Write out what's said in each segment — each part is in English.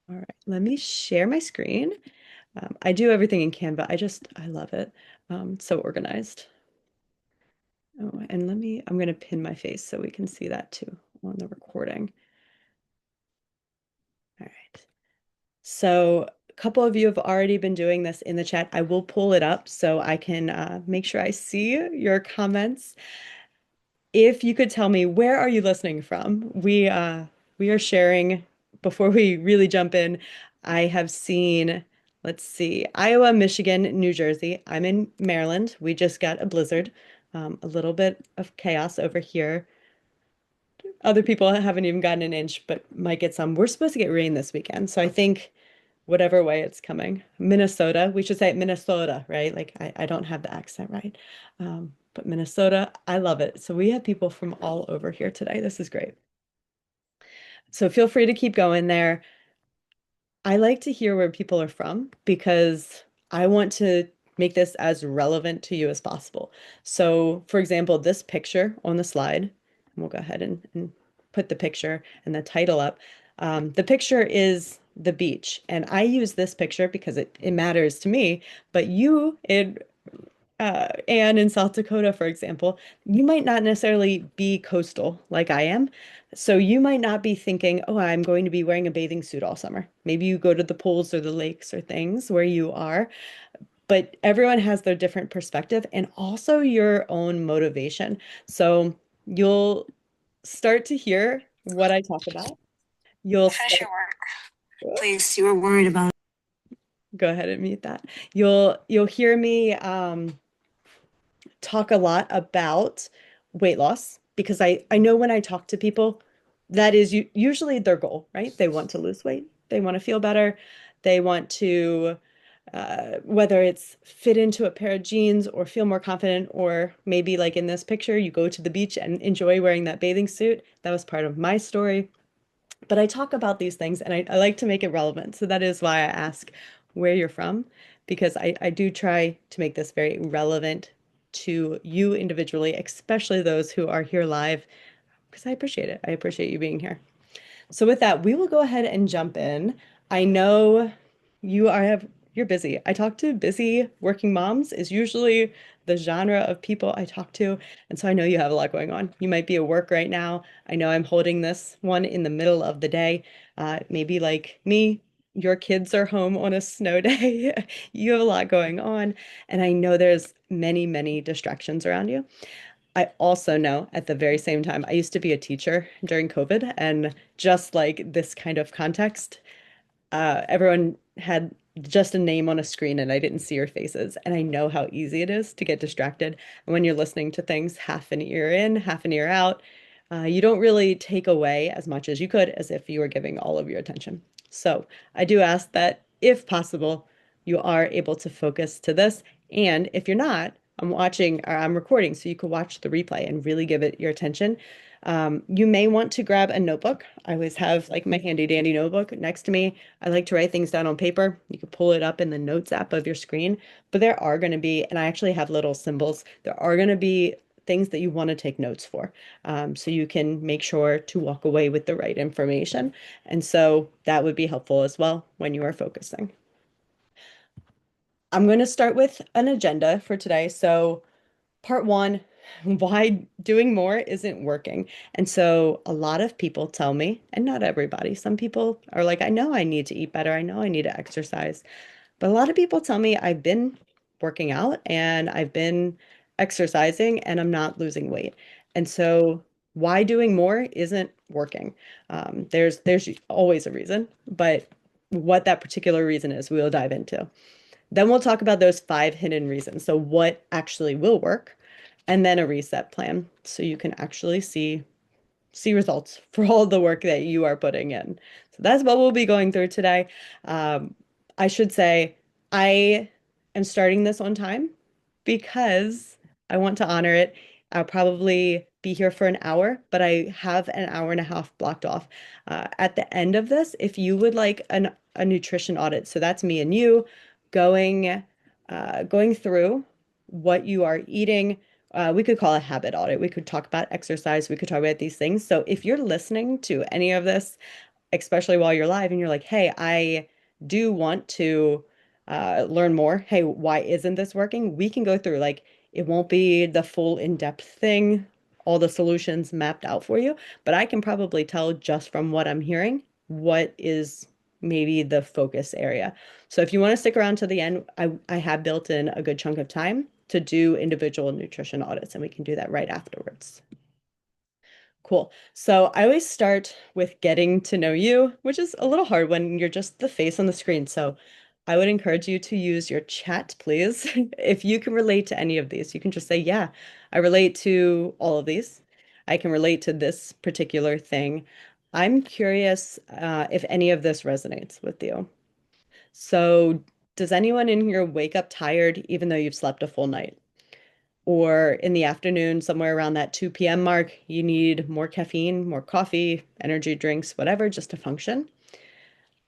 All right, let me share my screen. I do everything in Canva. I love it. So organized. Oh, and I'm going to pin my face so we can see that too on the recording. All right. So a couple of you have already been doing this in the chat. I will pull it up so I can make sure I see your comments. If you could tell me, where are you listening from? We are sharing before we really jump in. I have seen, let's see, Iowa, Michigan, New Jersey. I'm in Maryland. We just got a blizzard. A little bit of chaos over here. Other people haven't even gotten an inch, but might get some. We're supposed to get rain this weekend, so I think whatever way it's coming. Minnesota, we should say Minnesota, right? Like I don't have the accent right. But Minnesota, I love it. So we have people from all over here today. This is great. So feel free to keep going there. I like to hear where people are from because I want to make this as relevant to you as possible. So, for example, this picture on the slide, and we'll go ahead and put the picture and the title up. The picture is the beach, and I use this picture because it matters to me, but you, and in South Dakota, for example, you might not necessarily be coastal like I am. So you might not be thinking, oh, I'm going to be wearing a bathing suit all summer. Maybe you go to the pools or the lakes or things where you are, but everyone has their different perspective and also your own motivation. So you'll start to hear what I talk about. You'll Finish start, your work, please. You were worried about. go ahead and mute that. You'll hear me talk a lot about weight loss because I know when I talk to people, that is usually their goal, right? They want to lose weight, they want to feel better, they want to, whether it's fit into a pair of jeans or feel more confident, or maybe like in this picture, you go to the beach and enjoy wearing that bathing suit. That was part of my story. But I talk about these things and I like to make it relevant. So that is why I ask where you're from, because I do try to make this very relevant to you individually, especially those who are here live, because I appreciate it. I appreciate you being here. So with that, we will go ahead and jump in. I know you're busy. I talk to busy working moms is usually the genre of people I talk to. And so I know you have a lot going on. You might be at work right now. I know I'm holding this one in the middle of the day. Maybe like me, your kids are home on a snow day. You have a lot going on. And I know there's many, many distractions around you. I also know at the very same time, I used to be a teacher during COVID, and just like this kind of context, everyone had just a name on a screen and I didn't see your faces. And I know how easy it is to get distracted. And when you're listening to things half an ear in, half an ear out, you don't really take away as much as you could as if you were giving all of your attention. So I do ask that if possible, you are able to focus to this. And if you're not, I'm watching or I'm recording so you can watch the replay and really give it your attention. You may want to grab a notebook. I always have like my handy dandy notebook next to me. I like to write things down on paper. You can pull it up in the notes app of your screen, but there are going to be, and I actually have little symbols, there are going to be things that you want to take notes for. So you can make sure to walk away with the right information. And so that would be helpful as well when you are focusing. I'm going to start with an agenda for today. So part one, why doing more isn't working. And so a lot of people tell me, and not everybody, some people are like, I know I need to eat better. I know I need to exercise. But a lot of people tell me I've been working out and I've been exercising and I'm not losing weight. And so why doing more isn't working. There's always a reason, but what that particular reason is, we'll dive into. Then we'll talk about those five hidden reasons. So what actually will work, and then a reset plan so you can actually see results for all the work that you are putting in. So that's what we'll be going through today. Um, I should say I am starting this on time because I want to honor it. I'll probably be here for an hour, but I have an hour and a half blocked off. At the end of this, if you would like a nutrition audit, so that's me and you going going through what you are eating. We could call a habit audit. We could talk about exercise. We could talk about these things. So if you're listening to any of this especially while you're live and you're like, hey, I do want to learn more. Hey, why isn't this working? We can go through, like, it won't be the full in-depth thing, all the solutions mapped out for you, but I can probably tell just from what I'm hearing what is maybe the focus area. So if you want to stick around to the end, I have built in a good chunk of time to do individual nutrition audits, and we can do that right afterwards. Cool. So I always start with getting to know you, which is a little hard when you're just the face on the screen. So I would encourage you to use your chat, please. If you can relate to any of these, you can just say, yeah, I relate to all of these. I can relate to this particular thing. I'm curious if any of this resonates with you. So, does anyone in here wake up tired even though you've slept a full night? Or in the afternoon, somewhere around that 2 p.m. mark, you need more caffeine, more coffee, energy drinks, whatever, just to function.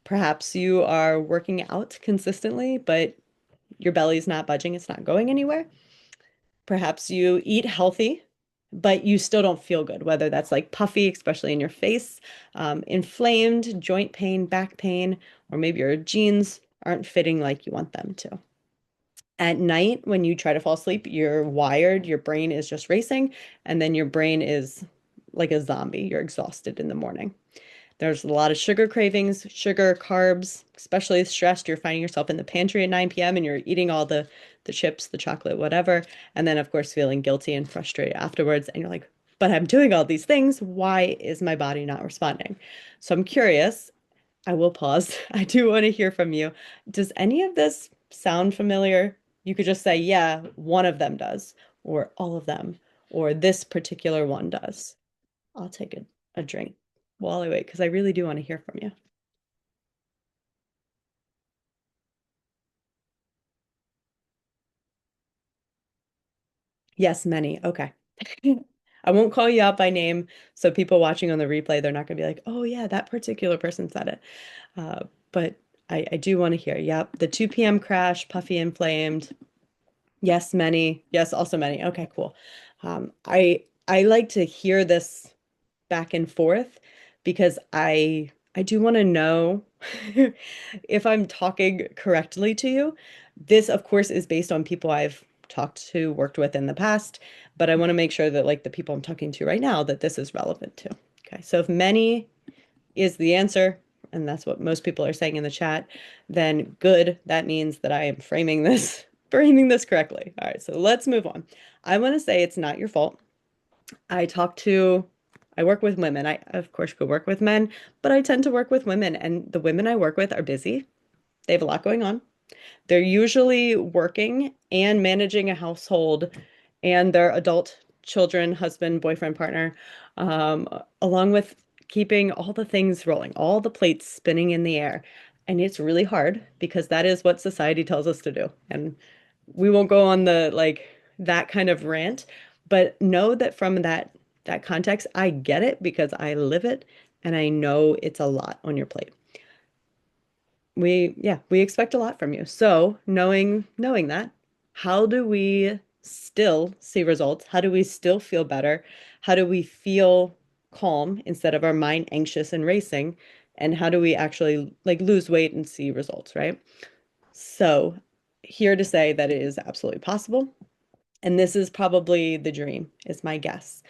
Perhaps you are working out consistently, but your belly's not budging, it's not going anywhere. Perhaps you eat healthy, but you still don't feel good, whether that's like puffy, especially in your face, inflamed, joint pain, back pain, or maybe your jeans aren't fitting like you want them to. At night, when you try to fall asleep, you're wired, your brain is just racing, and then your brain is like a zombie. You're exhausted in the morning. There's a lot of sugar cravings, sugar, carbs, especially stressed. You're finding yourself in the pantry at 9 p.m. and you're eating all the chips, the chocolate, whatever. And then, of course, feeling guilty and frustrated afterwards. And you're like, but I'm doing all these things. Why is my body not responding? So I'm curious. I will pause. I do want to hear from you. Does any of this sound familiar? You could just say, yeah, one of them does, or all of them, or this particular one does. I'll take a drink while I wait because I really do want to hear from you. Yes, many. Okay. I won't call you out by name, so people watching on the replay, they're not going to be like, oh, yeah, that particular person said it. But I do want to hear. Yep, the 2 p.m. crash, puffy inflamed. Yes, many. Yes, also many. Okay, cool. I like to hear this back and forth because I do want to know if I'm talking correctly to you. This, of course, is based on people I've talked to, worked with in the past, but I want to make sure that like the people I'm talking to right now, that this is relevant to. Okay, so if many is the answer, and that's what most people are saying in the chat, then good. That means that I am framing this correctly. All right, so let's move on. I want to say it's not your fault. I talk to, I work with women. I, of course, could work with men, but I tend to work with women, and the women I work with are busy. They have a lot going on. They're usually working and managing a household and their adult children, husband, boyfriend, partner, um, along with keeping all the things rolling, all the plates spinning in the air. And it's really hard because that is what society tells us to do. And we won't go on the like that kind of rant, but know that from that context, I get it because I live it and I know it's a lot on your plate. We expect a lot from you. So, knowing that, how do we still see results? How do we still feel better? How do we feel calm instead of our mind anxious and racing? And how do we actually like lose weight and see results, right? So, here to say that it is absolutely possible. And this is probably the dream, is my guess.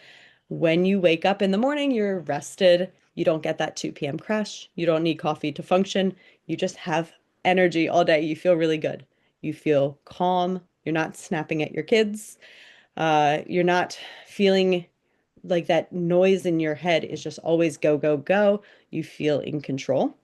When you wake up in the morning, you're rested. You don't get that 2 p.m. crash. You don't need coffee to function. You just have energy all day. You feel really good. You feel calm. You're not snapping at your kids. You're not feeling like that noise in your head is just always go, go, go. You feel in control.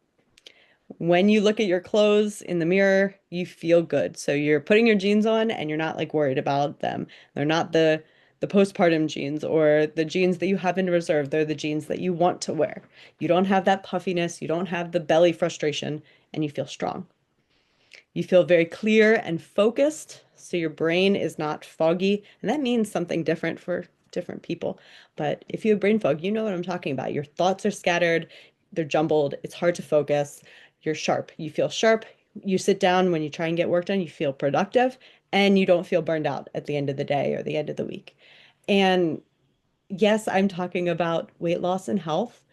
When you look at your clothes in the mirror, you feel good. So you're putting your jeans on and you're not like worried about them. They're not the postpartum jeans or the jeans that you have in reserve. They're the jeans that you want to wear. You don't have that puffiness, you don't have the belly frustration, and you feel strong. You feel very clear and focused, so your brain is not foggy, and that means something different for different people. But if you have brain fog, you know what I'm talking about. Your thoughts are scattered, they're jumbled, it's hard to focus. You're sharp. You feel sharp. You sit down when you try and get work done, you feel productive, and you don't feel burned out at the end of the day or the end of the week. And yes, I'm talking about weight loss and health,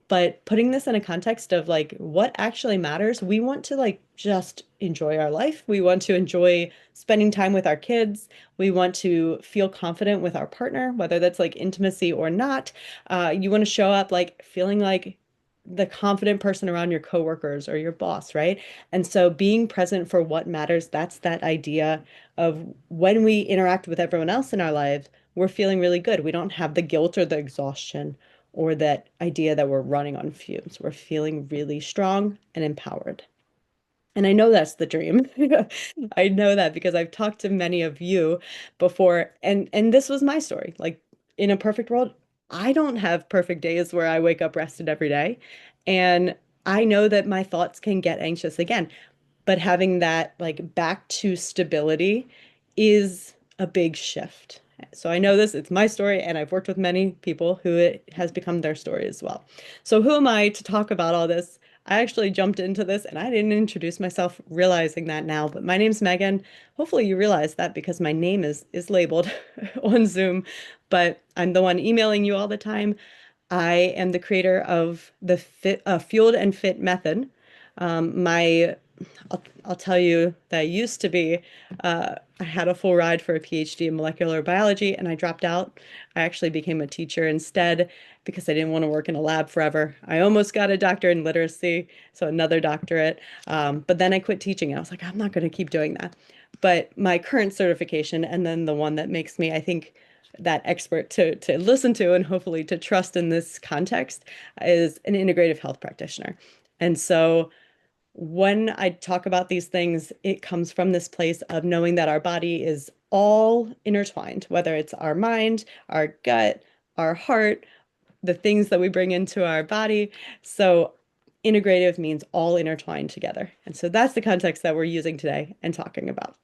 But putting this in a context of like what actually matters, we want to like just enjoy our life. We want to enjoy spending time with our kids. We want to feel confident with our partner, whether that's like intimacy or not. You want to show up like feeling like the confident person around your coworkers or your boss, right? And so being present for what matters, that's that idea of when we interact with everyone else in our lives, we're feeling really good. We don't have the guilt or the exhaustion or that idea that we're running on fumes. We're feeling really strong and empowered. And I know that's the dream. I know that because I've talked to many of you before, and this was my story. Like in a perfect world, I don't have perfect days where I wake up rested every day. And I know that my thoughts can get anxious again, but having that like back to stability is a big shift. So I know this, it's my story, and I've worked with many people who it has become their story as well. So who am I to talk about all this? I actually jumped into this and I didn't introduce myself, realizing that now, but my name's Megan. Hopefully you realize that because my name is labeled on Zoom, but I'm the one emailing you all the time. I am the creator of the Fueled and Fit method. My I'll tell you that I used to be, I had a full ride for a PhD in molecular biology and I dropped out. I actually became a teacher instead because I didn't want to work in a lab forever. I almost got a doctorate in literacy, so another doctorate. But then I quit teaching and I was like, I'm not going to keep doing that. But my current certification, and then the one that makes me, I think, that expert to listen to and hopefully to trust in this context, is an integrative health practitioner. And so when I talk about these things, it comes from this place of knowing that our body is all intertwined, whether it's our mind, our gut, our heart, the things that we bring into our body. So integrative means all intertwined together. And so that's the context that we're using today and talking about.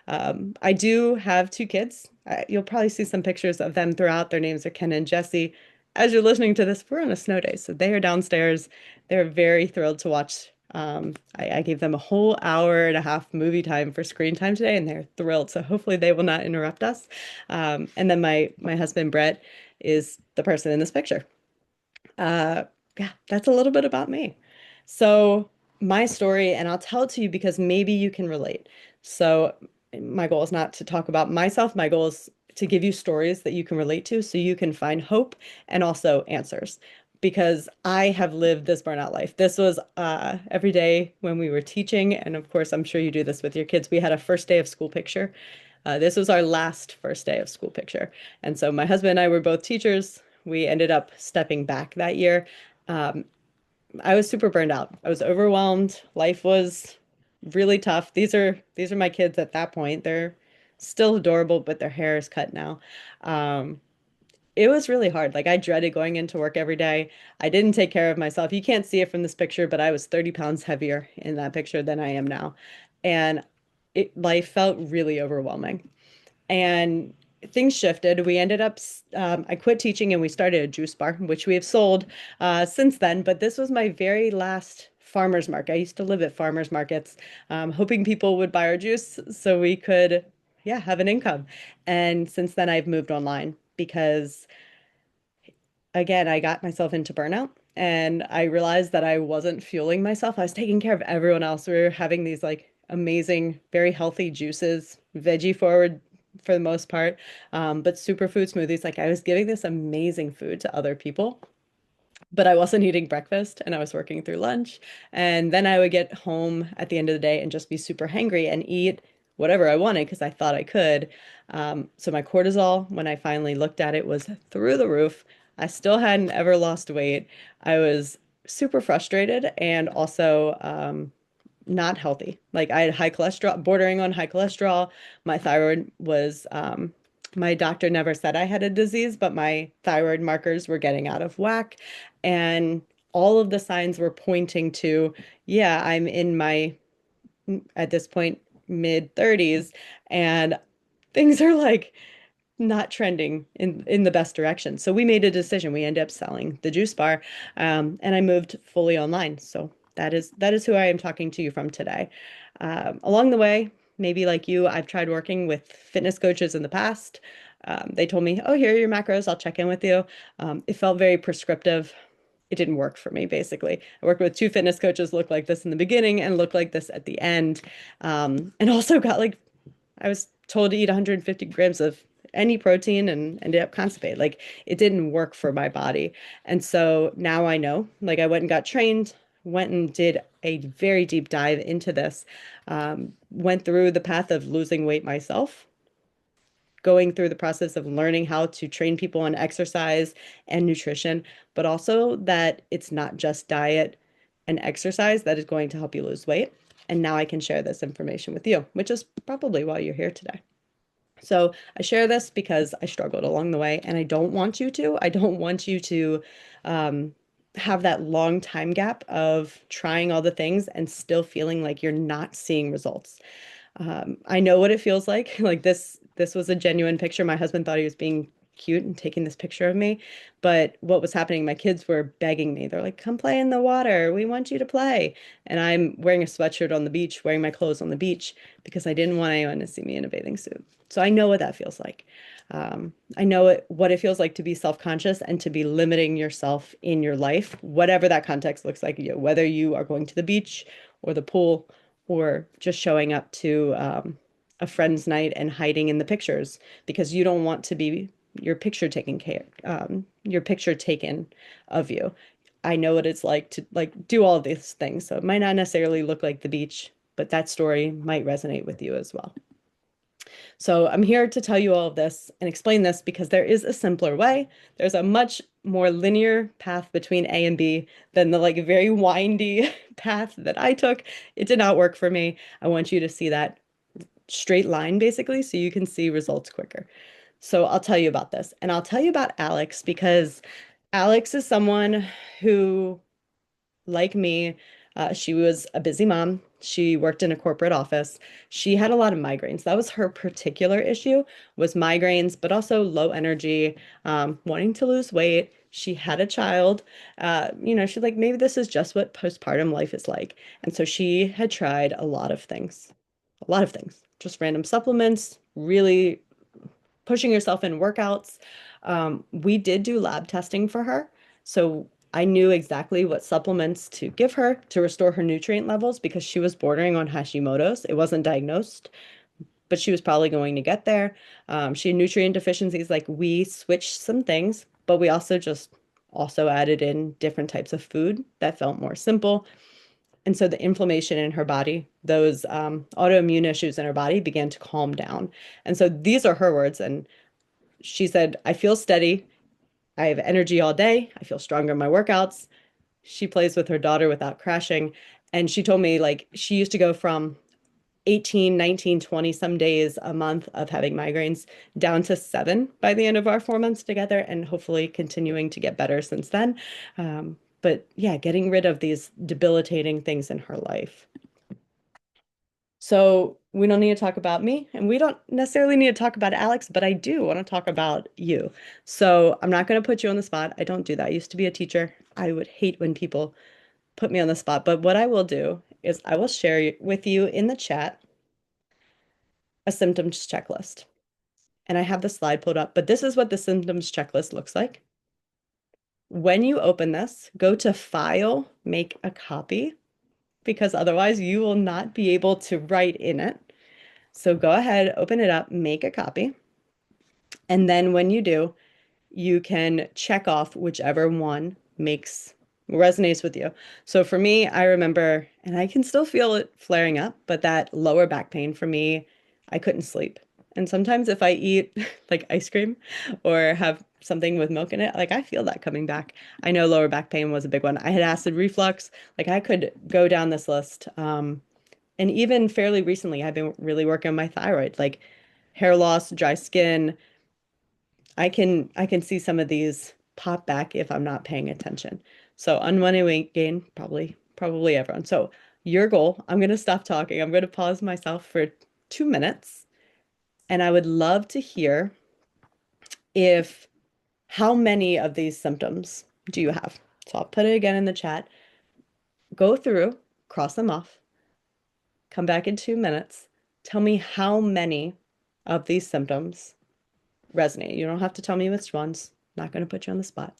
I do have two kids. You'll probably see some pictures of them throughout. Their names are Ken and Jesse. As you're listening to this, we're on a snow day, so they are downstairs. They're very thrilled to watch. I gave them a whole hour and a half movie time for screen time today, and they're thrilled. So hopefully they will not interrupt us. And then my husband Brett is the person in this picture. Uh, yeah, that's a little bit about me. So, my story, and I'll tell it to you because maybe you can relate. So, my goal is not to talk about myself. My goal is to give you stories that you can relate to so you can find hope and also answers. Because I have lived this burnout life. This was every day when we were teaching. And of course, I'm sure you do this with your kids. We had a first day of school picture. This was our last first day of school picture. And so my husband and I were both teachers. We ended up stepping back that year. Um, I was super burned out. I was overwhelmed. Life was really tough. These are my kids at that point. They're still adorable, but their hair is cut now. Um, it was really hard. Like I dreaded going into work every day. I didn't take care of myself. You can't see it from this picture, but I was 30 pounds heavier in that picture than I am now. And life felt really overwhelming. And things shifted. We ended up, I quit teaching and we started a juice bar, which we have sold since then. But this was my very last farmer's market. I used to live at farmer's markets, hoping people would buy our juice so we could, yeah, have an income. And since then, I've moved online because again, I got myself into burnout and I realized that I wasn't fueling myself. I was taking care of everyone else. We were having these like amazing, very healthy juices, veggie forward for the most part, but superfood smoothies. Like I was giving this amazing food to other people, but I wasn't eating breakfast and I was working through lunch. And then I would get home at the end of the day and just be super hangry and eat whatever I wanted because I thought I could. So my cortisol, when I finally looked at it, was through the roof. I still hadn't ever lost weight. I was super frustrated and also not healthy. Like I had high cholesterol, bordering on high cholesterol. My thyroid was, my doctor never said I had a disease, but my thyroid markers were getting out of whack. And all of the signs were pointing to, yeah, I'm in my, at this point, mid 30s, and things are like not trending in the best direction. So we made a decision. We ended up selling the juice bar, and I moved fully online. So that is who I am talking to you from today. Along the way, maybe like you, I've tried working with fitness coaches in the past. They told me, "Oh, here are your macros. I'll check in with you." It felt very prescriptive. it didn't work for me, basically. I worked with two fitness coaches, looked like this in the beginning and looked like this at the end. And also got like, I was told to eat 150 grams of any protein and ended up constipated. Like it didn't work for my body. And so now I know, like I went and got trained, went and did a very deep dive into this, went through the path of losing weight myself, going through the process of learning how to train people on exercise and nutrition, but also that it's not just diet and exercise that is going to help you lose weight. And now I can share this information with you, which is probably why you're here today. So I share this because I struggled along the way, and I don't want you to. I don't want you to um, have that long time gap of trying all the things and still feeling like you're not seeing results. I know what it feels like. Like this was a genuine picture. My husband thought he was being cute and taking this picture of me, but what was happening, my kids were begging me. They're like, "Come play in the water. We want you to play." And I'm wearing a sweatshirt on the beach, wearing my clothes on the beach because I didn't want anyone to see me in a bathing suit. So I know what that feels like. I know what it feels like to be self-conscious and to be limiting yourself in your life, whatever that context looks like, whether you are going to the beach or the pool or just showing up to a friend's night and hiding in the pictures because you don't want to be your picture taken of you. I know what it's like to like do all of these things. So it might not necessarily look like the beach, but that story might resonate with you as well. So I'm here to tell you all of this and explain this because there is a simpler way. There's a much more linear path between A and B than the like very windy path that I took. It did not work for me. I want you to see that straight line basically so you can see results quicker. So I'll tell you about this. And I'll tell you about Alex because Alex is someone who like me, she was a busy mom. She worked in a corporate office. She had a lot of migraines. That was her particular issue, was migraines, but also low energy, wanting to lose weight. She had a child. She's like, maybe this is just what postpartum life is like. And so she had tried a lot of things, just random supplements, really pushing yourself in workouts. We did do lab testing for her. So I knew exactly what supplements to give her to restore her nutrient levels because she was bordering on Hashimoto's. It wasn't diagnosed, but she was probably going to get there. She had nutrient deficiencies. Like we switched some things, but we also just also added in different types of food that felt more simple. And so the inflammation in her body, those autoimmune issues in her body began to calm down. And so these are her words. And she said, I feel steady. I have energy all day. I feel stronger in my workouts. She plays with her daughter without crashing. And she told me like she used to go from 18, 19, 20 some days a month of having migraines down to 7 by the end of our 4 months together and hopefully continuing to get better since then. But yeah, getting rid of these debilitating things in her life. So we don't need to talk about me, and we don't necessarily need to talk about Alex, but I do want to talk about you. So I'm not going to put you on the spot. I don't do that. I used to be a teacher. I would hate when people put me on the spot, but what I will do is I will share with you in the chat a symptoms checklist. And I have the slide pulled up, but this is what the symptoms checklist looks like. When you open this, go to File, make a copy, because otherwise you will not be able to write in it. So go ahead, open it up, make a copy. And then when you do, you can check off whichever one makes resonates with you. So for me, I remember, and I can still feel it flaring up, but that lower back pain for me, I couldn't sleep. And sometimes if I eat like ice cream or have something with milk in it, like I feel that coming back. I know lower back pain was a big one. I had acid reflux. Like I could go down this list. And even fairly recently, I've been really working on my thyroid, like hair loss, dry skin. I can see some of these pop back if I'm not paying attention. So unwanted weight gain, probably everyone. So your goal, I'm gonna stop talking. I'm gonna pause myself for 2 minutes, and I would love to hear if how many of these symptoms do you have? So I'll put it again in the chat. Go through, cross them off, come back in 2 minutes. Tell me how many of these symptoms resonate. You don't have to tell me which ones. I'm not going to put you on the spot.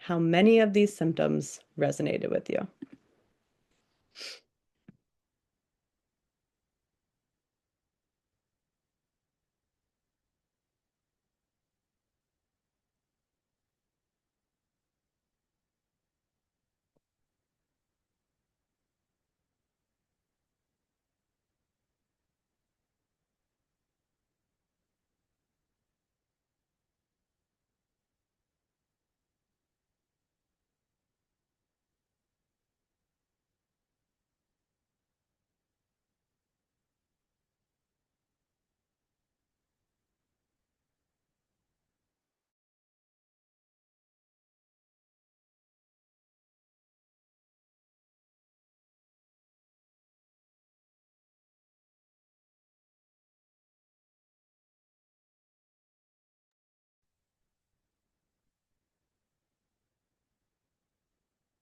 how many of these symptoms resonated with you.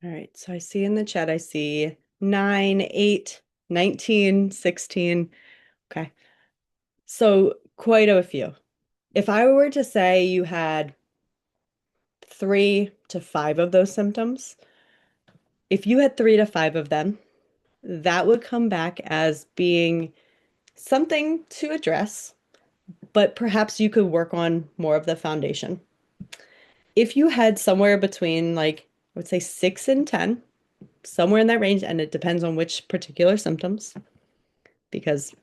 All right, so I see in the chat, I see 9, 8, 19, 16. Okay, so quite a few. If I were to say you had 3 to 5 of those symptoms, if you had 3 to 5 of them, that would come back as being something to address, but perhaps you could work on more of the foundation. If you had somewhere between, like, I would say 6 and 10, somewhere in that range, and it depends on which particular symptoms, because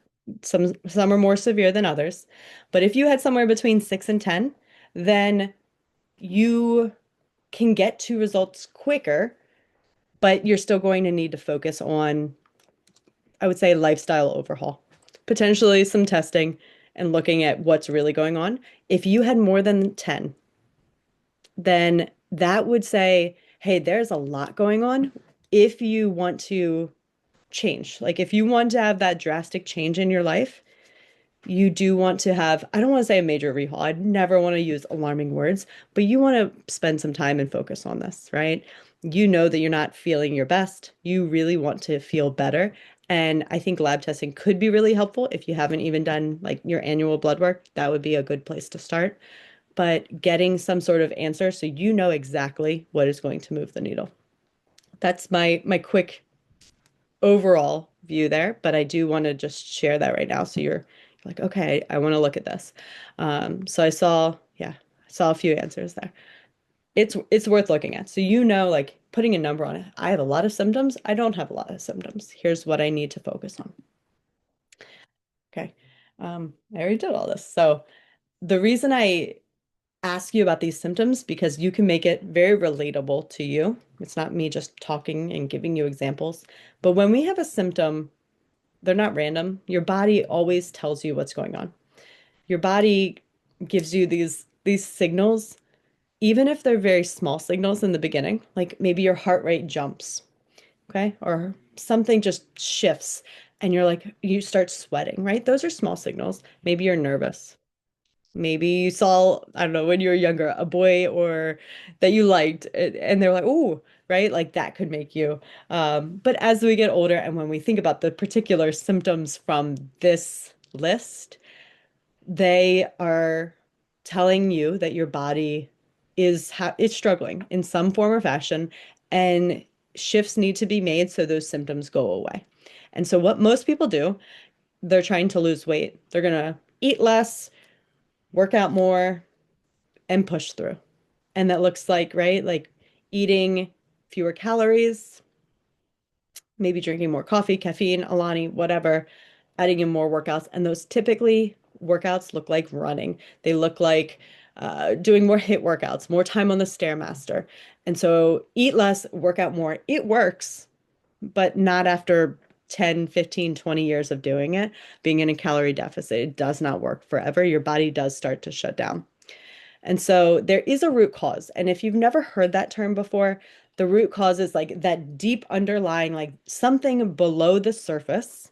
some are more severe than others. But if you had somewhere between 6 and 10, then you can get to results quicker, but you're still going to need to focus on, I would say, lifestyle overhaul, potentially some testing and looking at what's really going on. If you had more than 10, then that would say, hey, there's a lot going on. If you want to change, like if you want to have that drastic change in your life, you do want to have, I don't want to say a major rehaul. I'd never want to use alarming words, but you want to spend some time and focus on this, right? You know that you're not feeling your best. You really want to feel better. And I think lab testing could be really helpful if you haven't even done like your annual blood work. That would be a good place to start. But getting some sort of answer so you know exactly what is going to move the needle. That's my quick overall view there, but I do want to just share that right now. So you're like, okay, I want to look at this. So I saw a few answers there. It's worth looking at. So you know, like putting a number on it. I have a lot of symptoms. I don't have a lot of symptoms. Here's what I need to focus on. Okay. I already did all this. So the reason I ask you about these symptoms because you can make it very relatable to you. It's not me just talking and giving you examples. But when we have a symptom, they're not random. Your body always tells you what's going on. Your body gives you these signals, even if they're very small signals in the beginning, like maybe your heart rate jumps, okay? Or something just shifts and you're like you start sweating, right? Those are small signals. Maybe you're nervous. Maybe you saw, I don't know, when you were younger, a boy or that you liked, and they're like, "Oh," right? Like that could make you. But as we get older, and when we think about the particular symptoms from this list, they are telling you that your body is struggling in some form or fashion, and shifts need to be made so those symptoms go away. And so, what most people do, they're trying to lose weight. They're gonna eat less, work out more, and push through. And that looks like, right? Like eating fewer calories, maybe drinking more coffee, caffeine, Alani, whatever, adding in more workouts. And those typically workouts look like running. They look like doing more HIIT workouts, more time on the Stairmaster. And so eat less, work out more. It works, but not after 10, 15, 20 years of doing it. Being in a calorie deficit, it does not work forever. Your body does start to shut down. And so there is a root cause. And if you've never heard that term before, the root cause is like that deep underlying, like something below the surface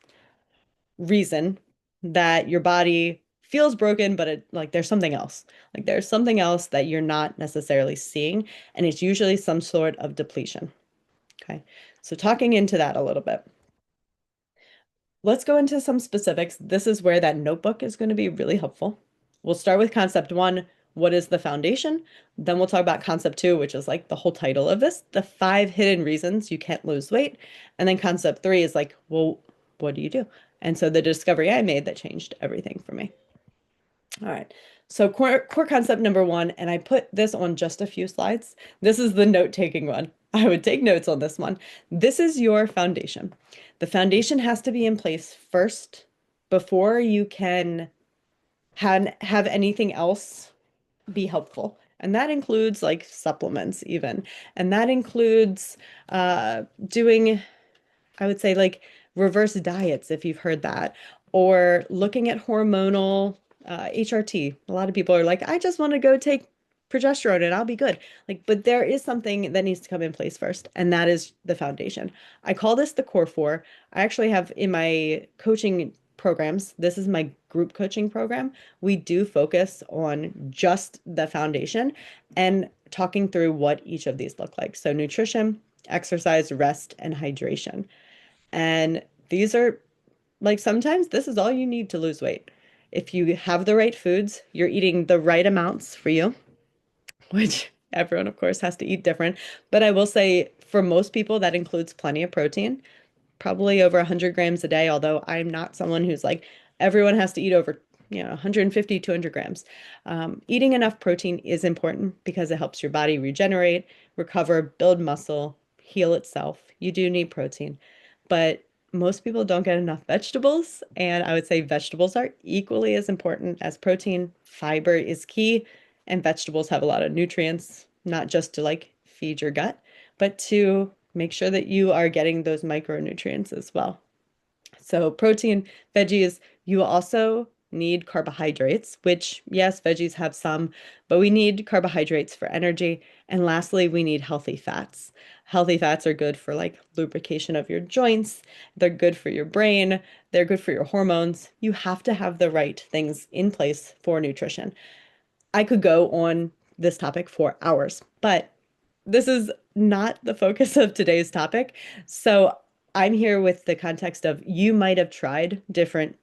reason that your body feels broken, but it like there's something else. Like there's something else that you're not necessarily seeing. And it's usually some sort of depletion. Okay. So talking into that a little bit. Let's go into some specifics. This is where that notebook is going to be really helpful. We'll start with concept one. what is the foundation. Then we'll talk about concept two, which is like the whole title of this, the 5 hidden reasons you can't lose weight. And then concept three is like, well, what do you do? And so the discovery I made that changed everything for me. All right. So core concept number one, and I put this on just a few slides. This is the note-taking one. I would take notes on this one. This is your foundation. The foundation has to be in place first before you can have anything else be helpful. And that includes like supplements even. And that includes doing, I would say, like reverse diets, if you've heard that, or looking at hormonal HRT. A lot of people are like, I just want to go take progesterone and I'll be good. Like, but there is something that needs to come in place first, and that is the foundation. I call this the core four. I actually have in my coaching programs, this is my group coaching program. We do focus on just the foundation and talking through what each of these look like. So nutrition, exercise, rest, and hydration. And these are like sometimes this is all you need to lose weight. If you have the right foods, you're eating the right amounts for you, which everyone, of course, has to eat different. But I will say for most people, that includes plenty of protein, probably over 100 grams a day, although I'm not someone who's like, everyone has to eat over, 150, 200 grams. Eating enough protein is important because it helps your body regenerate, recover, build muscle, heal itself. You do need protein, but most people don't get enough vegetables, and I would say vegetables are equally as important as protein. Fiber is key, and vegetables have a lot of nutrients, not just to like feed your gut, but to make sure that you are getting those micronutrients as well. So protein, veggies, you also need carbohydrates, which yes, veggies have some, but we need carbohydrates for energy. And lastly, we need healthy fats. Healthy fats are good for like lubrication of your joints. They're good for your brain. They're good for your hormones. You have to have the right things in place for nutrition. I could go on this topic for hours, but this is not the focus of today's topic. So I'm here with the context of you might have tried different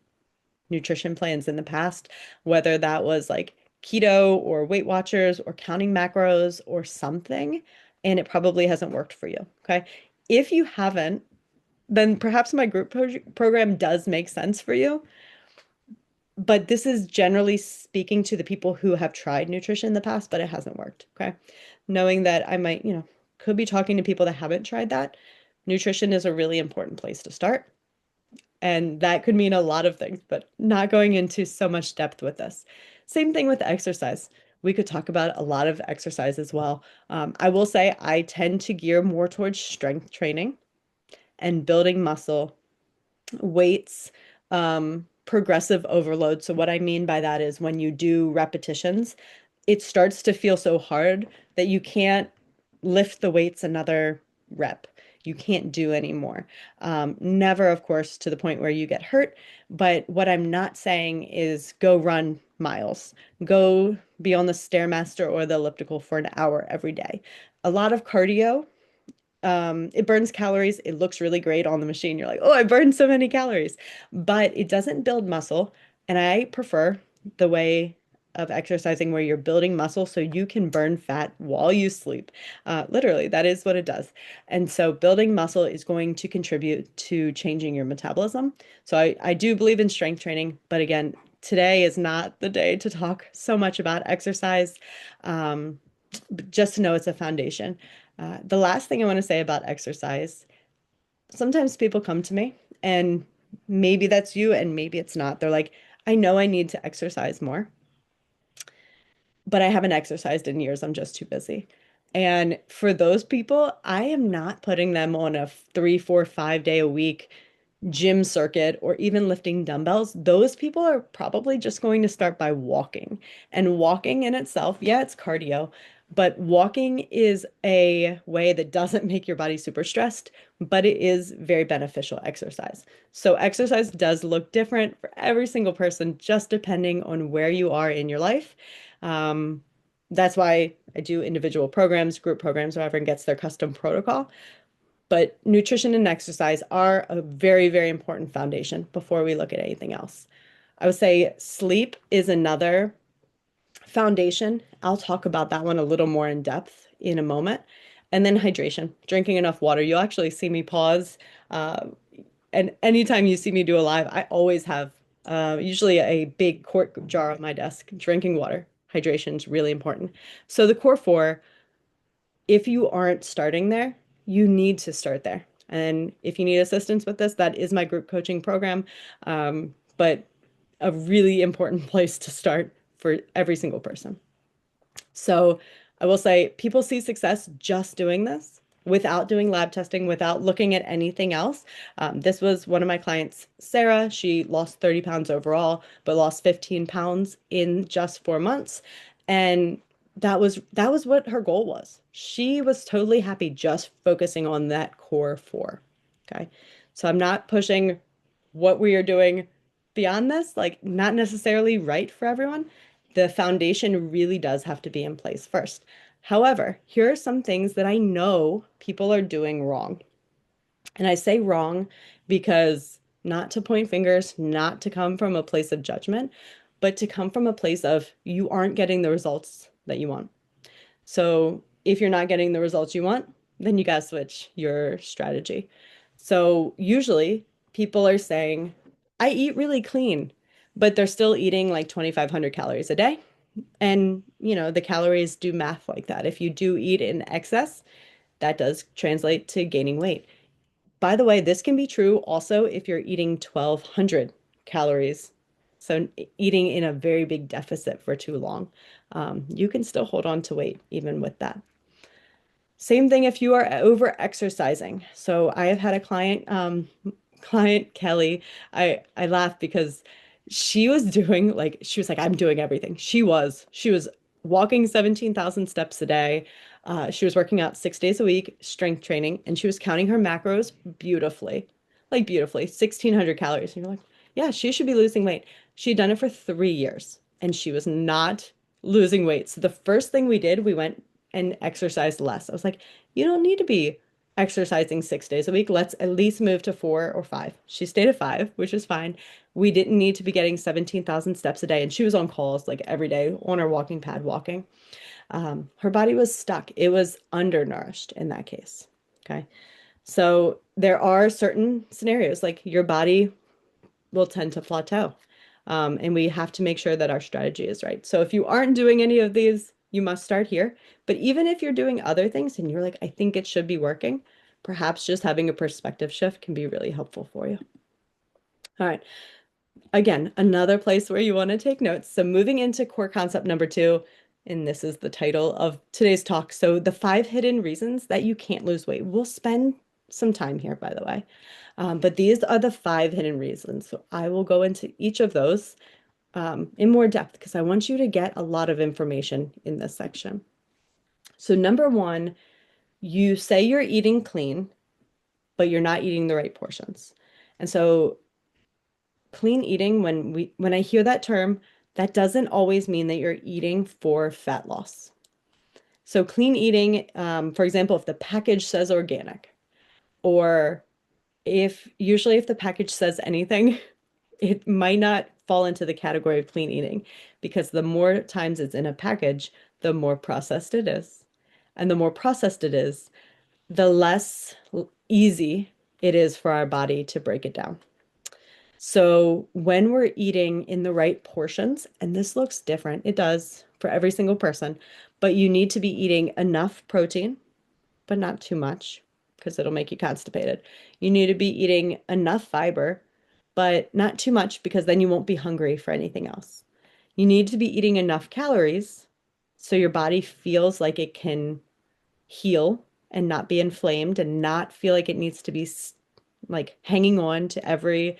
nutrition plans in the past, whether that was like keto or Weight Watchers or counting macros or something, and it probably hasn't worked for you. Okay. If you haven't, then perhaps my program does make sense for you. But this is generally speaking to the people who have tried nutrition in the past, but it hasn't worked. Okay. Knowing that I might, could be talking to people that haven't tried that, nutrition is a really important place to start. And that could mean a lot of things, but not going into so much depth with this. Same thing with exercise. We could talk about a lot of exercise as well. I will say I tend to gear more towards strength training and building muscle, weights, progressive overload. So what I mean by that is when you do repetitions, it starts to feel so hard that you can't lift the weights another rep. You can't do anymore. Never, of course, to the point where you get hurt. But what I'm not saying is go run miles, go be on the Stairmaster or the elliptical for an hour every day. A lot of cardio, it burns calories. It looks really great on the machine. You're like, oh, I burned so many calories, but it doesn't build muscle. And I prefer the way of exercising where you're building muscle so you can burn fat while you sleep. Literally, that is what it does. And so building muscle is going to contribute to changing your metabolism. So I do believe in strength training, but again, today is not the day to talk so much about exercise. But just to know it's a foundation. The last thing I want to say about exercise, sometimes people come to me and maybe that's you and maybe it's not. They're like, I know I need to exercise more, but I haven't exercised in years. I'm just too busy. And for those people, I am not putting them on a 3, 4, 5 day a week gym circuit or even lifting dumbbells. Those people are probably just going to start by walking. And walking in itself, yeah, it's cardio, but walking is a way that doesn't make your body super stressed, but it is very beneficial exercise. So exercise does look different for every single person, just depending on where you are in your life. Um, that's why I do individual programs, group programs, where everyone gets their custom protocol. But nutrition and exercise are a very, very important foundation before we look at anything else. I would say sleep is another Foundation, I'll talk about that one a little more in depth in a moment. And then hydration, drinking enough water. You'll actually see me pause. Uh, and anytime you see me do a live, I always have usually a big quart jar on my desk, drinking water. Hydration is really important. So the core four, if you aren't starting there, you need to start there. And if you need assistance with this, that is my group coaching program. But a really important place to start for every single person. So I will say people see success just doing this without doing lab testing, without looking at anything else. This was one of my clients, Sarah. She lost 30 pounds overall, but lost 15 pounds in just 4 months. And that was what her goal was. She was totally happy just focusing on that core four. Okay. So I'm not pushing what we are doing beyond this, like not necessarily right for everyone. The foundation really does have to be in place first. However, here are some things that I know people are doing wrong. And I say wrong because not to point fingers, not to come from a place of judgment, but to come from a place of you aren't getting the results that you want. So if you're not getting the results you want, then you got to switch your strategy. So usually people are saying, I eat really clean, but they're still eating like 2,500 calories a day. And, the calories do math like that. If you do eat in excess, that does translate to gaining weight. By the way, this can be true also if you're eating 1,200 calories. So eating in a very big deficit for too long, you can still hold on to weight even with that. Same thing if you are over exercising. So I have had a client Kelly. I laugh because she was doing like she was like I'm doing everything. She was walking 17,000 steps a day. She was working out 6 days a week, strength training, and she was counting her macros beautifully, like beautifully, 1,600 calories. And you're like, yeah, she should be losing weight. She'd done it for 3 years, and she was not losing weight. So the first thing we did, we went and exercised less. I was like, you don't need to be exercising 6 days a week. Let's at least move to 4 or 5. She stayed at 5, which is fine. We didn't need to be getting 17,000 steps a day. And she was on calls like every day on her walking pad walking. Her body was stuck. It was undernourished in that case. Okay. So there are certain scenarios like your body will tend to plateau. And we have to make sure that our strategy is right. So if you aren't doing any of these, you must start here. But even if you're doing other things and you're like, I think it should be working, perhaps just having a perspective shift can be really helpful for you. All right. Again, another place where you want to take notes. So moving into core concept number 2, and this is the title of today's talk. So the 5 hidden reasons that you can't lose weight. We'll spend some time here, by the way. But these are the 5 hidden reasons. So I will go into each of those in more depth because I want you to get a lot of information in this section. So number 1, you say you're eating clean, but you're not eating the right portions. And so clean eating, when I hear that term, that doesn't always mean that you're eating for fat loss. So clean eating, for example, if the package says organic, or if the package says anything, it might not fall into the category of clean eating because the more times it's in a package, the more processed it is. And the more processed it is, the less easy it is for our body to break it down. So when we're eating in the right portions, and this looks different, it does for every single person, but you need to be eating enough protein, but not too much because it'll make you constipated. You need to be eating enough fiber, but not too much because then you won't be hungry for anything else. You need to be eating enough calories so your body feels like it can heal and not be inflamed and not feel like it needs to be like hanging on to every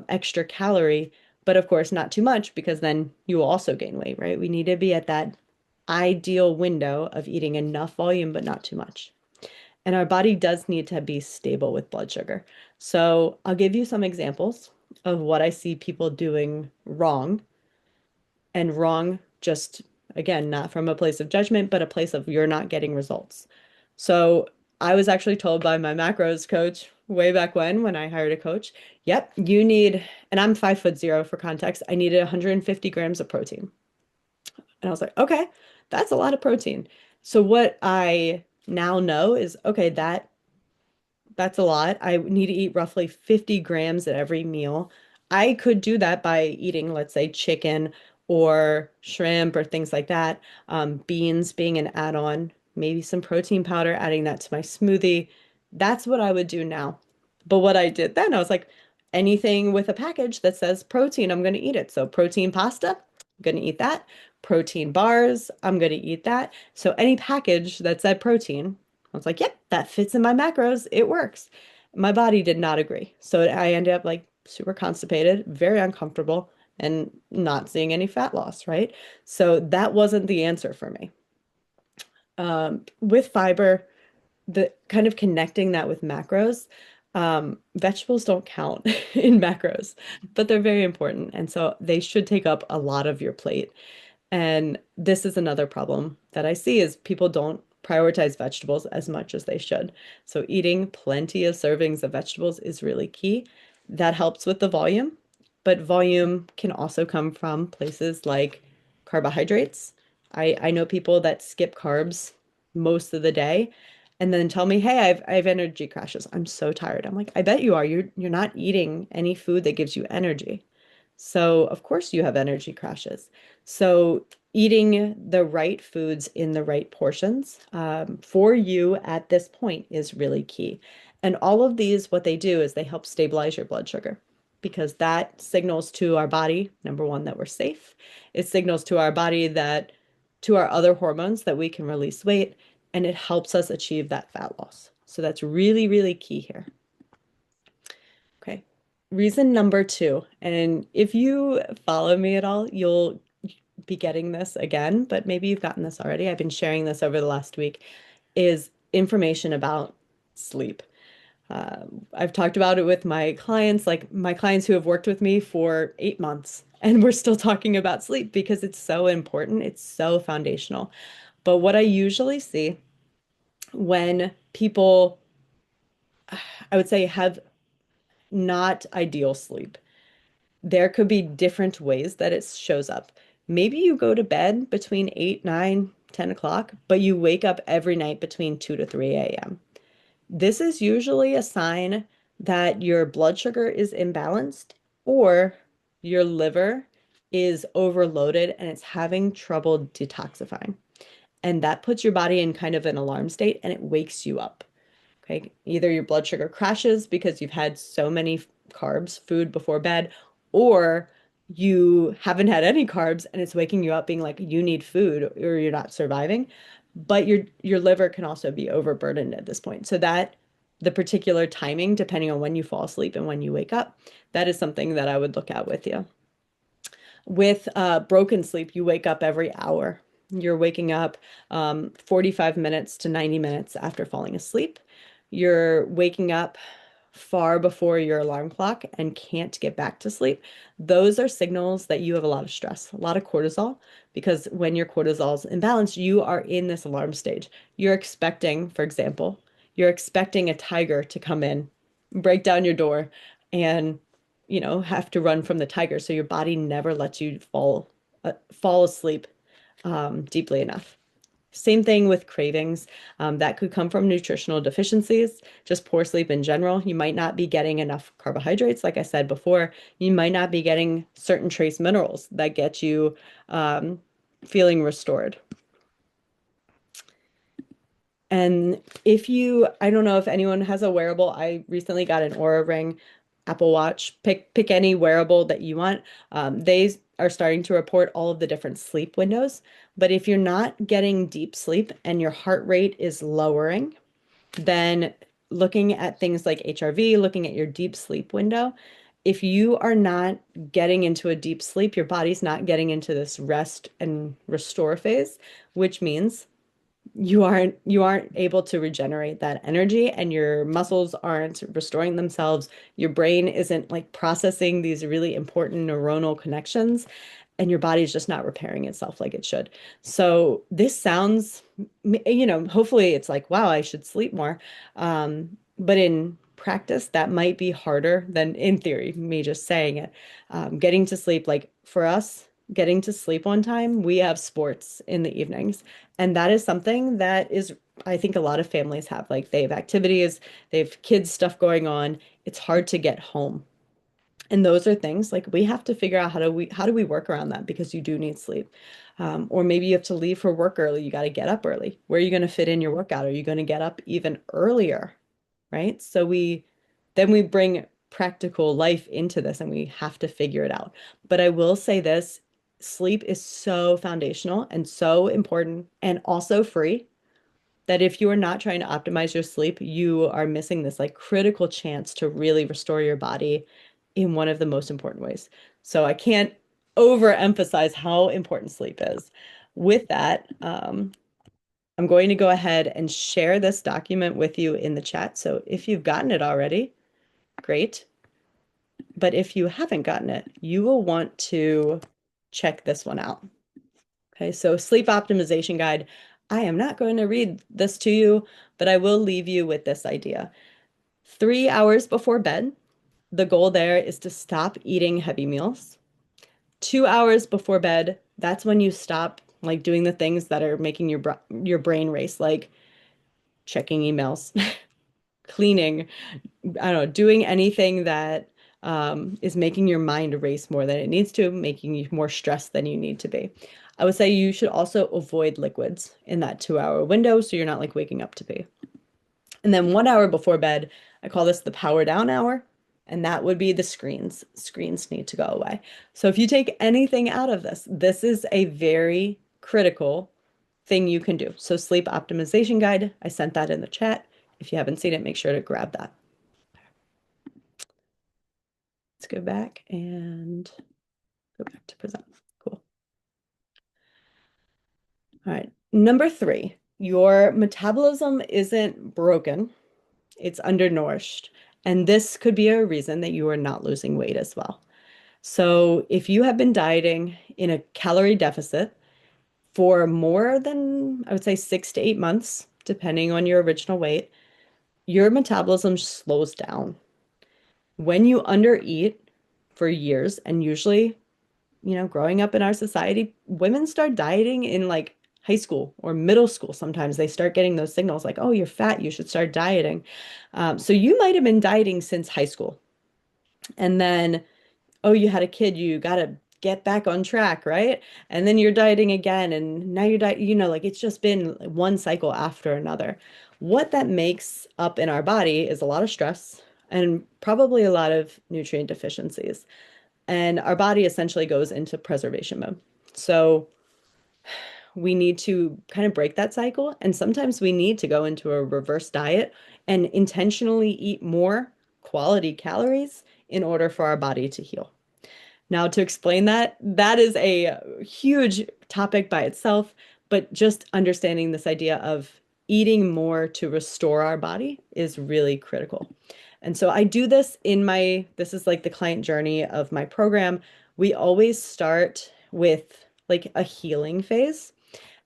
extra calorie. But of course, not too much because then you will also gain weight, right? We need to be at that ideal window of eating enough volume, but not too much. And our body does need to be stable with blood sugar. So I'll give you some examples of what I see people doing wrong, and wrong just again, not from a place of judgment, but a place of you're not getting results. So I was actually told by my macros coach way back when I hired a coach, yep, you need, and I'm 5'0" for context, I needed 150 grams of protein. And I was like, okay, that's a lot of protein. So what I now know is, okay, that's a lot. I need to eat roughly 50 grams at every meal. I could do that by eating, let's say, chicken or shrimp or things like that. Beans being an add-on, maybe some protein powder, adding that to my smoothie. That's what I would do now. But what I did then, I was like, anything with a package that says protein, I'm going to eat it. So protein pasta, I'm going to eat that. Protein bars, I'm going to eat that. So any package that said protein, I was like, yep, that fits in my macros. It works. My body did not agree. So I ended up like super constipated, very uncomfortable, and not seeing any fat loss, right? So that wasn't the answer for me. With fiber, the kind of connecting that with macros, vegetables don't count in macros, but they're very important. And so they should take up a lot of your plate. And this is another problem that I see is people don't prioritize vegetables as much as they should. So eating plenty of servings of vegetables is really key. That helps with the volume, but volume can also come from places like carbohydrates. I know people that skip carbs most of the day and then tell me, "Hey, I have energy crashes. I'm so tired." I'm like, "I bet you are. You're not eating any food that gives you energy." So, of course, you have energy crashes. So, eating the right foods in the right portions for you at this point is really key. And all of these, what they do is they help stabilize your blood sugar because that signals to our body, number one, that we're safe. It signals to our body that to our other hormones that we can release weight, and it helps us achieve that fat loss. So, that's really, really key here. Okay. Reason number two, and if you follow me at all, you'll be getting this again, but maybe you've gotten this already. I've been sharing this over the last week, is information about sleep. I've talked about it with my clients, like my clients who have worked with me for 8 months, and we're still talking about sleep because it's so important. It's so foundational. But what I usually see when people, I would say, have not ideal sleep, there could be different ways that it shows up. Maybe you go to bed between 8, 9, 10 o'clock, but you wake up every night between 2 to 3 a.m. This is usually a sign that your blood sugar is imbalanced or your liver is overloaded and it's having trouble detoxifying. And that puts your body in kind of an alarm state and it wakes you up. Okay. Either your blood sugar crashes because you've had so many carbs, food before bed, or you haven't had any carbs and it's waking you up being like you need food or you're not surviving. But your liver can also be overburdened at this point. So that the particular timing, depending on when you fall asleep and when you wake up, that is something that I would look at with you. With broken sleep, you wake up every hour. You're waking up 45 minutes to 90 minutes after falling asleep. You're waking up far before your alarm clock and can't get back to sleep. Those are signals that you have a lot of stress, a lot of cortisol, because when your cortisol's imbalanced, you are in this alarm stage. You're expecting, for example, you're expecting a tiger to come in, break down your door, and have to run from the tiger. So your body never lets you fall asleep deeply enough. Same thing with cravings. That could come from nutritional deficiencies, just poor sleep in general. You might not be getting enough carbohydrates, like I said before. You might not be getting certain trace minerals that get you um, feeling restored. And I don't know if anyone has a wearable. I recently got an Aura Ring, Apple Watch. Pick any wearable that you want. They are starting to report all of the different sleep windows. But if you're not getting deep sleep and your heart rate is lowering, then looking at things like HRV, looking at your deep sleep window, if you are not getting into a deep sleep, your body's not getting into this rest and restore phase, which means you aren't able to regenerate that energy and your muscles aren't restoring themselves. Your brain isn't like processing these really important neuronal connections and your body's just not repairing itself like it should. So this sounds, hopefully it's like, wow, I should sleep more. But in practice, that might be harder than in theory, me just saying it. Getting to sleep, like for us, getting to sleep on time, we have sports in the evenings. And that is something that is, I think a lot of families have. Like they have activities, they have kids stuff going on. It's hard to get home. And those are things like we have to figure out how do we work around that because you do need sleep. Or maybe you have to leave for work early. You got to get up early. Where are you going to fit in your workout? Are you going to get up even earlier? Right? So we bring practical life into this and we have to figure it out. But I will say this, sleep is so foundational and so important and also free that if you are not trying to optimize your sleep, you are missing this like critical chance to really restore your body in one of the most important ways. So I can't overemphasize how important sleep is. With that, I'm going to go ahead and share this document with you in the chat. So if you've gotten it already, great. But if you haven't gotten it, you will want to check this one out. Okay, so sleep optimization guide. I am not going to read this to you, but I will leave you with this idea. 3 hours before bed, the goal there is to stop eating heavy meals. 2 hours before bed, that's when you stop like doing the things that are making your brain race, like checking emails, cleaning, I don't know, doing anything that is making your mind race more than it needs to, making you more stressed than you need to be. I would say you should also avoid liquids in that 2 hour window so you're not like waking up to pee. And then 1 hour before bed, I call this the power down hour. And that would be the screens. Screens need to go away. So if you take anything out of this, this is a very critical thing you can do. So sleep optimization guide, I sent that in the chat. If you haven't seen it, make sure to grab that. Let's go back and go back to present. Cool. All right. Number three, your metabolism isn't broken, it's undernourished. And this could be a reason that you are not losing weight as well. So if you have been dieting in a calorie deficit for more than, I would say, 6 to 8 months, depending on your original weight, your metabolism slows down. When you undereat for years, and usually growing up in our society, women start dieting in like high school or middle school. Sometimes they start getting those signals like, oh, you're fat, you should start dieting. So you might have been dieting since high school. And then, oh, you had a kid, you got to get back on track, right? And then you're dieting again. And now you're like it's just been one cycle after another. What that makes up in our body is a lot of stress and probably a lot of nutrient deficiencies. And our body essentially goes into preservation mode. So we need to kind of break that cycle. And sometimes we need to go into a reverse diet and intentionally eat more quality calories in order for our body to heal. Now, to explain that, that is a huge topic by itself, but just understanding this idea of eating more to restore our body is really critical. And so I do this this is like the client journey of my program. We always start with like a healing phase.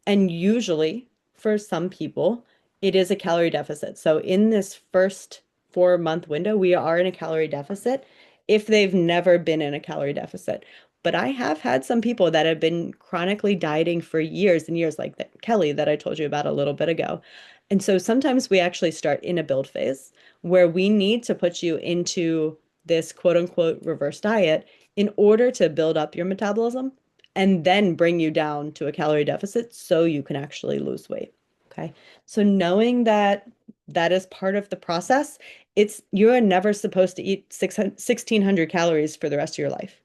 And usually, for some people, it is a calorie deficit. So, in this first 4 month window, we are in a calorie deficit if they've never been in a calorie deficit. But I have had some people that have been chronically dieting for years and years, like Kelly that I told you about a little bit ago. And so sometimes we actually start in a build phase where we need to put you into this quote unquote reverse diet in order to build up your metabolism and then bring you down to a calorie deficit so you can actually lose weight. Okay. So knowing that that is part of the process, you're never supposed to eat 1,600 calories for the rest of your life.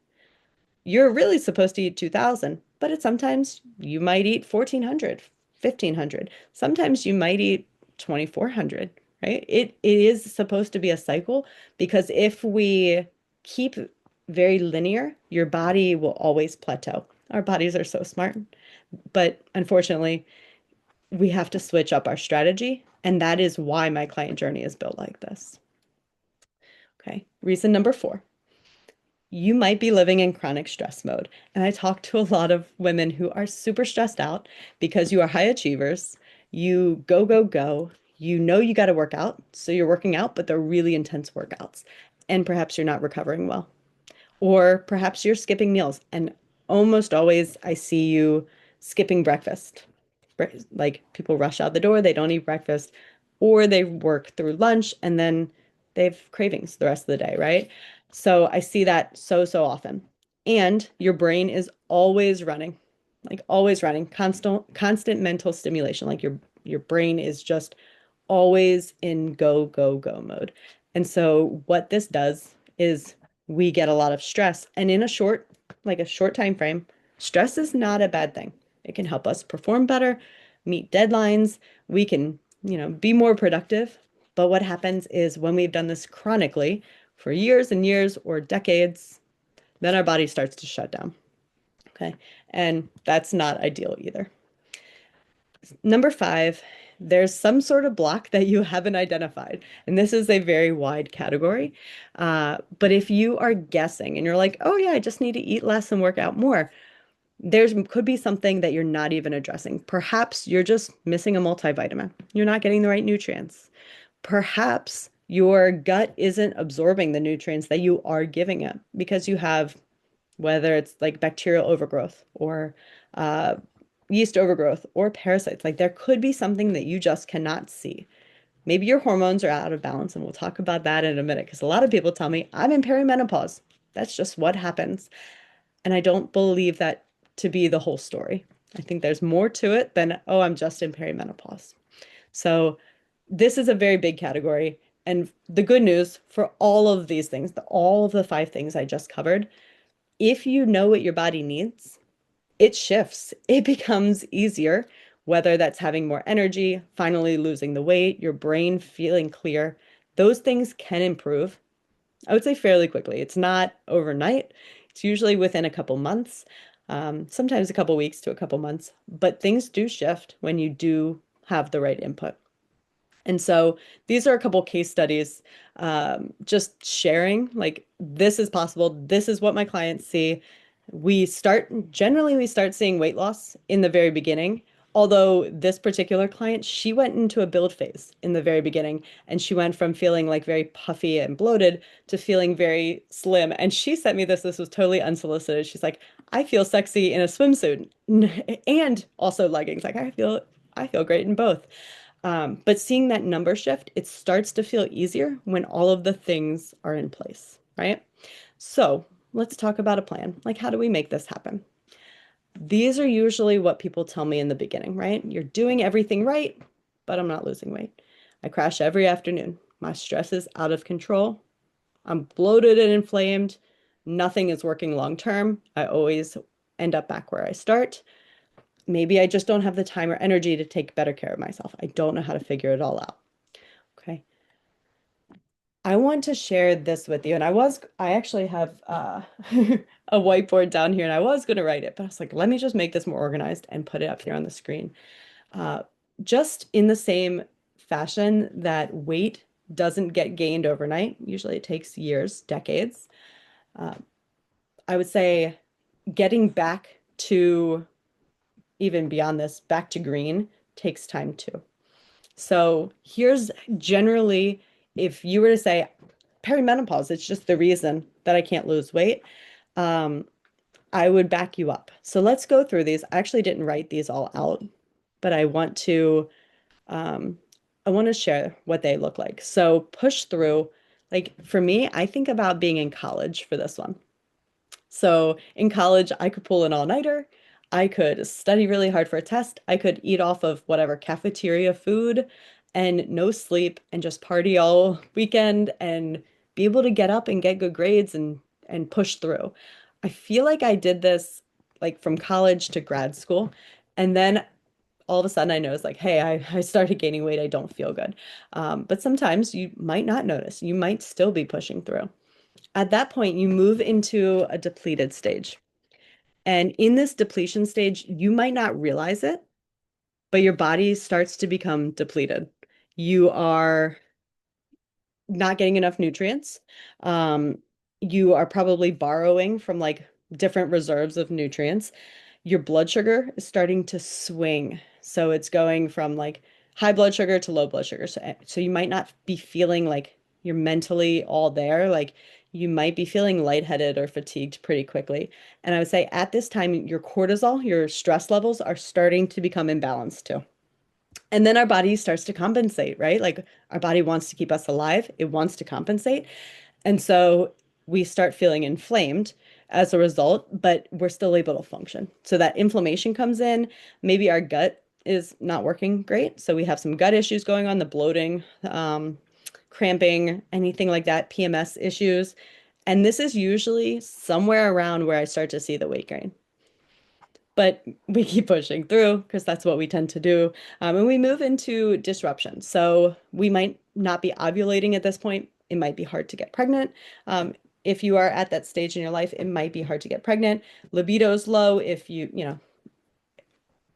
You're really supposed to eat 2,000, but sometimes you might eat 1,400, 1,500. Sometimes you might eat 2,400, right? It is supposed to be a cycle because if we keep very linear, your body will always plateau. Our bodies are so smart, but unfortunately, we have to switch up our strategy. And that is why my client journey is built like this. Okay. Reason number four, you might be living in chronic stress mode. And I talk to a lot of women who are super stressed out because you are high achievers. You go, go, go. You know you got to work out. So you're working out, but they're really intense workouts. And perhaps you're not recovering well. Or perhaps you're skipping meals. And almost always I see you skipping breakfast. Like people rush out the door, they don't eat breakfast, or they work through lunch and then they have cravings the rest of the day, right? So I see that so often. And your brain is always running, like always running, constant mental stimulation. Like your brain is just always in go mode. And so what this does is we get a lot of stress. And in a short time frame, stress is not a bad thing. It can help us perform better, meet deadlines. We can, be more productive. But what happens is when we've done this chronically for years and years or decades, then our body starts to shut down. Okay. And that's not ideal either. Number five, there's some sort of block that you haven't identified. And this is a very wide category. But if you are guessing and you're like, oh, yeah, I just need to eat less and work out more, there's could be something that you're not even addressing. Perhaps you're just missing a multivitamin. You're not getting the right nutrients. Perhaps your gut isn't absorbing the nutrients that you are giving it because you have, whether it's like bacterial overgrowth or uh, yeast overgrowth or parasites. Like there could be something that you just cannot see. Maybe your hormones are out of balance, and we'll talk about that in a minute because a lot of people tell me I'm in perimenopause. That's just what happens. And I don't believe that to be the whole story. I think there's more to it than, oh, I'm just in perimenopause. So this is a very big category. And the good news for all of these things, all of the five things I just covered, if you know what your body needs, it shifts. It becomes easier, whether that's having more energy, finally losing the weight, your brain feeling clear. Those things can improve, I would say fairly quickly. It's not overnight. It's usually within a couple months, sometimes a couple weeks to a couple months, but things do shift when you do have the right input. And so these are a couple case studies, just sharing like this is possible. This is what my clients see. Generally we start seeing weight loss in the very beginning. Although this particular client, she went into a build phase in the very beginning and she went from feeling like very puffy and bloated to feeling very slim. And she sent me this. This was totally unsolicited. She's like, I feel sexy in a swimsuit and also leggings. Like I feel great in both. But seeing that number shift, it starts to feel easier when all of the things are in place, right? So let's talk about a plan. Like, how do we make this happen? These are usually what people tell me in the beginning, right? You're doing everything right, but I'm not losing weight. I crash every afternoon. My stress is out of control. I'm bloated and inflamed. Nothing is working long term. I always end up back where I start. Maybe I just don't have the time or energy to take better care of myself. I don't know how to figure it all out. Okay. I want to share this with you. And I actually have a whiteboard down here and I was going to write it, but I was like, let me just make this more organized and put it up here on the screen. Uh, just in the same fashion that weight doesn't get gained overnight, usually it takes years, decades. Uh, I would say getting back to even beyond this, back to green takes time too. So here's generally, if you were to say perimenopause, it's just the reason that I can't lose weight, um, I would back you up. So let's go through these. I actually didn't write these all out, but um, I want to share what they look like. So push through. Like for me, I think about being in college for this one. So in college, I could pull an all-nighter. I could study really hard for a test. I could eat off of whatever cafeteria food and no sleep and just party all weekend and be able to get up and get good grades and push through. I feel like I did this like from college to grad school. And then all of a sudden I noticed like, hey, I started gaining weight. I don't feel good. But sometimes you might not notice. You might still be pushing through. At that point, you move into a depleted stage. And in this depletion stage, you might not realize it, but your body starts to become depleted. You are not getting enough nutrients. Um, you are probably borrowing from like different reserves of nutrients. Your blood sugar is starting to swing. So it's going from like high blood sugar to low blood sugar. So you might not be feeling like you're mentally all there. Like You might be feeling lightheaded or fatigued pretty quickly. And I would say at this time, your cortisol, your stress levels are starting to become imbalanced too. And then our body starts to compensate, right? Like our body wants to keep us alive, it wants to compensate. And so we start feeling inflamed as a result, but we're still able to function. So that inflammation comes in. Maybe our gut is not working great. So we have some gut issues going on, the bloating, cramping, anything like that, PMS issues. And this is usually somewhere around where I start to see the weight gain. But we keep pushing through because that's what we tend to do. And we move into disruption. So we might not be ovulating at this point. It might be hard to get pregnant. If you are at that stage in your life, it might be hard to get pregnant. Libido's low if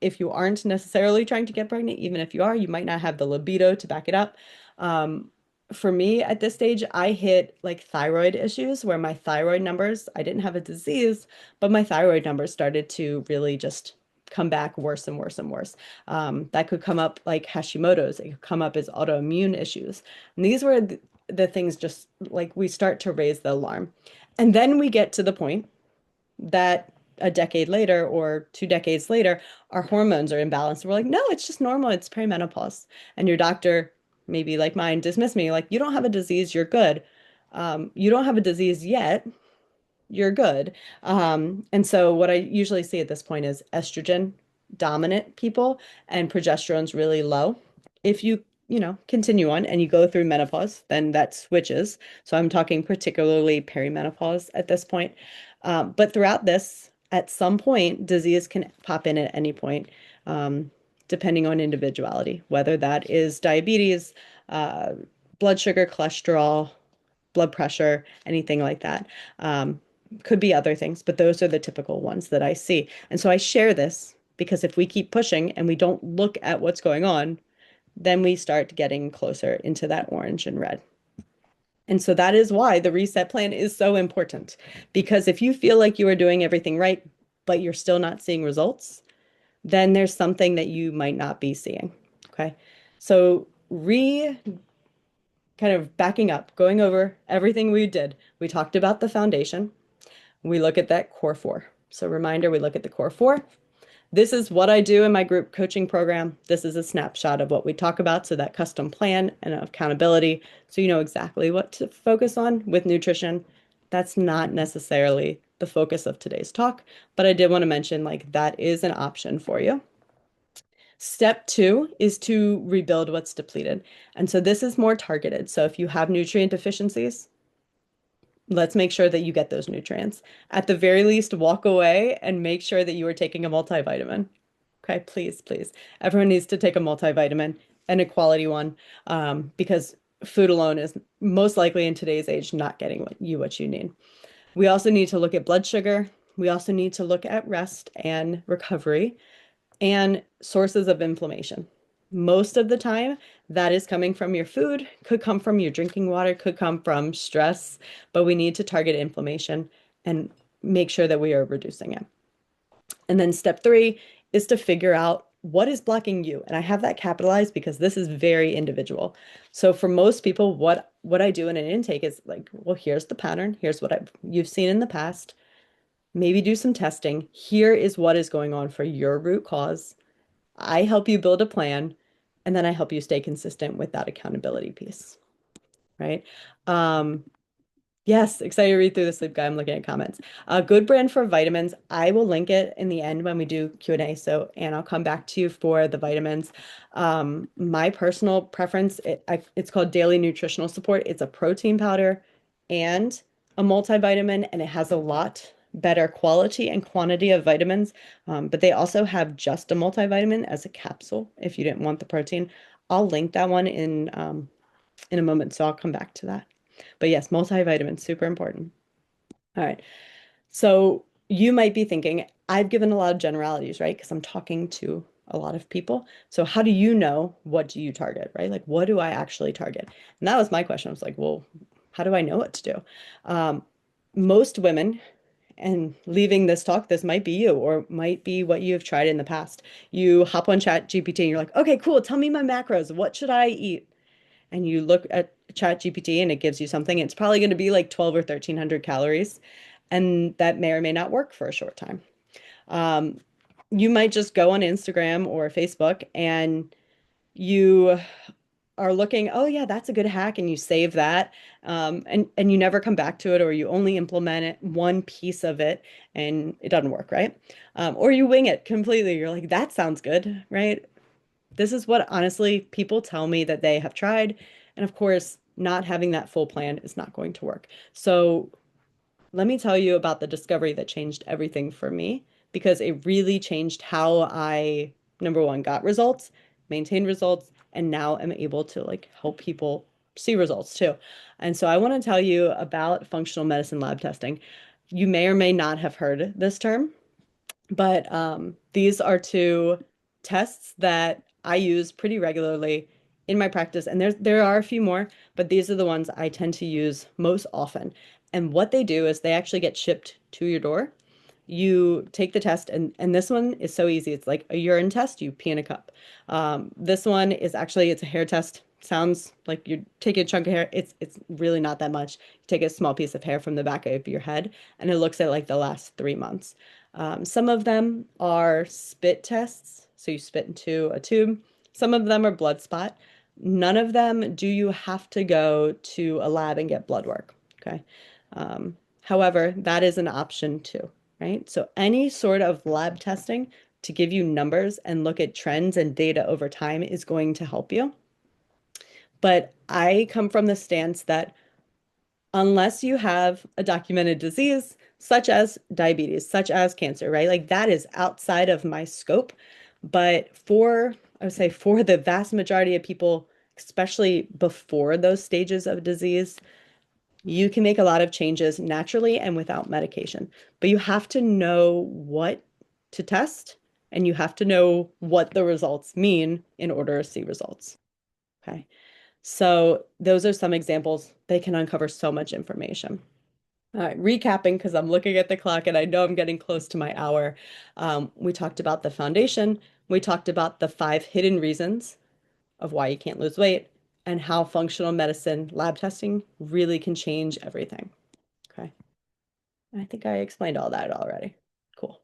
if you aren't necessarily trying to get pregnant, even if you are, you might not have the libido to back it up. Um, for me at this stage, I hit like thyroid issues where my thyroid numbers, I didn't have a disease, but my thyroid numbers started to really just come back worse and worse and worse. That could come up like Hashimoto's, it could come up as autoimmune issues. And these were the things just like we start to raise the alarm. And then we get to the point that a decade later or 2 decades later, our hormones are imbalanced. We're like, no, it's just normal. It's perimenopause. And your doctor, maybe like mine, dismissed me like, you don't have a disease. You're good. You don't have a disease yet. You're good. And so what I usually see at this point is estrogen dominant people and progesterone's really low. If continue on and you go through menopause, then that switches. So I'm talking particularly perimenopause at this point. But throughout this, at some point, disease can pop in at any point, um, depending on individuality, whether that is diabetes, uh, blood sugar, cholesterol, blood pressure, anything like that. Could be other things, but those are the typical ones that I see. And so I share this because if we keep pushing and we don't look at what's going on, then we start getting closer into that orange and red. And so that is why the reset plan is so important. Because if you feel like you are doing everything right, but you're still not seeing results, then there's something that you might not be seeing. Okay. So, kind of backing up, going over everything we did. We talked about the foundation. We look at that core four. So, reminder, we look at the core four. This is what I do in my group coaching program. This is a snapshot of what we talk about. So that custom plan and accountability. So you know exactly what to focus on with nutrition. That's not necessarily the focus of today's talk, but I did want to mention like that is an option for you. Step two is to rebuild what's depleted. And so this is more targeted. So if you have nutrient deficiencies, let's make sure that you get those nutrients. At the very least, walk away and make sure that you are taking a multivitamin. Okay, please, please. Everyone needs to take a multivitamin and a quality one, because food alone is most likely in today's age not getting what you need. We also need to look at blood sugar. We also need to look at rest and recovery and sources of inflammation. Most of the time, that is coming from your food, could come from your drinking water, could come from stress, but we need to target inflammation and make sure that we are reducing it. And then step three is to figure out what is blocking you. And I have that capitalized because this is very individual. So for most people, what I do in an intake is like, well, here's the pattern. Here's what you've seen in the past. Maybe do some testing. Here is what is going on for your root cause. I help you build a plan, and then I help you stay consistent with that accountability piece, right? Um, Yes, excited to read through the sleep guide. I'm looking at comments. Good brand for vitamins. I will link it in the end when we do Q&A. So, and I'll come back to you for the vitamins. My personal preference, it's called Daily Nutritional Support. It's a protein powder and a multivitamin, and it has a lot better quality and quantity of vitamins. But they also have just a multivitamin as a capsule if you didn't want the protein. I'll link that one in a moment, so I'll come back to that. But yes, multivitamins, super important. All right. So you might be thinking, I've given a lot of generalities, right? Because I'm talking to a lot of people. So how do you know what do you target, right? Like, what do I actually target? And that was my question. I was like, well, how do I know what to do? Most women, and leaving this talk, this might be you or might be what you have tried in the past. You hop on Chat GPT and you're like, okay, cool. Tell me my macros. What should I eat? And you look at Chat GPT and it gives you something, it's probably going to be like 12 or 1300 calories, and that may or may not work for a short time. Um, you might just go on Instagram or Facebook and you are looking, oh yeah, that's a good hack, and you save that, and you never come back to it, or you only implement it one piece of it, and it doesn't work, right? Or you wing it completely. You're like, that sounds good, right? This is what honestly people tell me that they have tried, and of course, not having that full plan is not going to work. So let me tell you about the discovery that changed everything for me because it really changed how I, number one, got results, maintained results, and now am able to like help people see results too. And so I want to tell you about functional medicine lab testing. You may or may not have heard this term, but these are two tests that I use pretty regularly in my practice, and there are a few more, but these are the ones I tend to use most often. And what they do is they actually get shipped to your door. You take the test, and this one is so easy. It's like a urine test. You pee in a cup. This one is actually it's a hair test. Sounds like you're taking a chunk of hair. It's really not that much. You take a small piece of hair from the back of your head, and it looks at like the last 3 months. Some of them are spit tests, so you spit into a tube. Some of them are blood spot. None of them do you have to go to a lab and get blood work. Okay. However, that is an option too, right? So any sort of lab testing to give you numbers and look at trends and data over time is going to help you. But I come from the stance that unless you have a documented disease, such as diabetes, such as cancer, right? Like that is outside of my scope. But I would say for the vast majority of people, especially before those stages of disease, you can make a lot of changes naturally and without medication. But you have to know what to test and you have to know what the results mean in order to see results. Okay. So those are some examples. They can uncover so much information. All right, recapping because I'm looking at the clock and I know I'm getting close to my hour. We talked about the foundation. We talked about the 5 hidden reasons of why you can't lose weight and how functional medicine lab testing really can change everything. Okay. I think I explained all that already. Cool.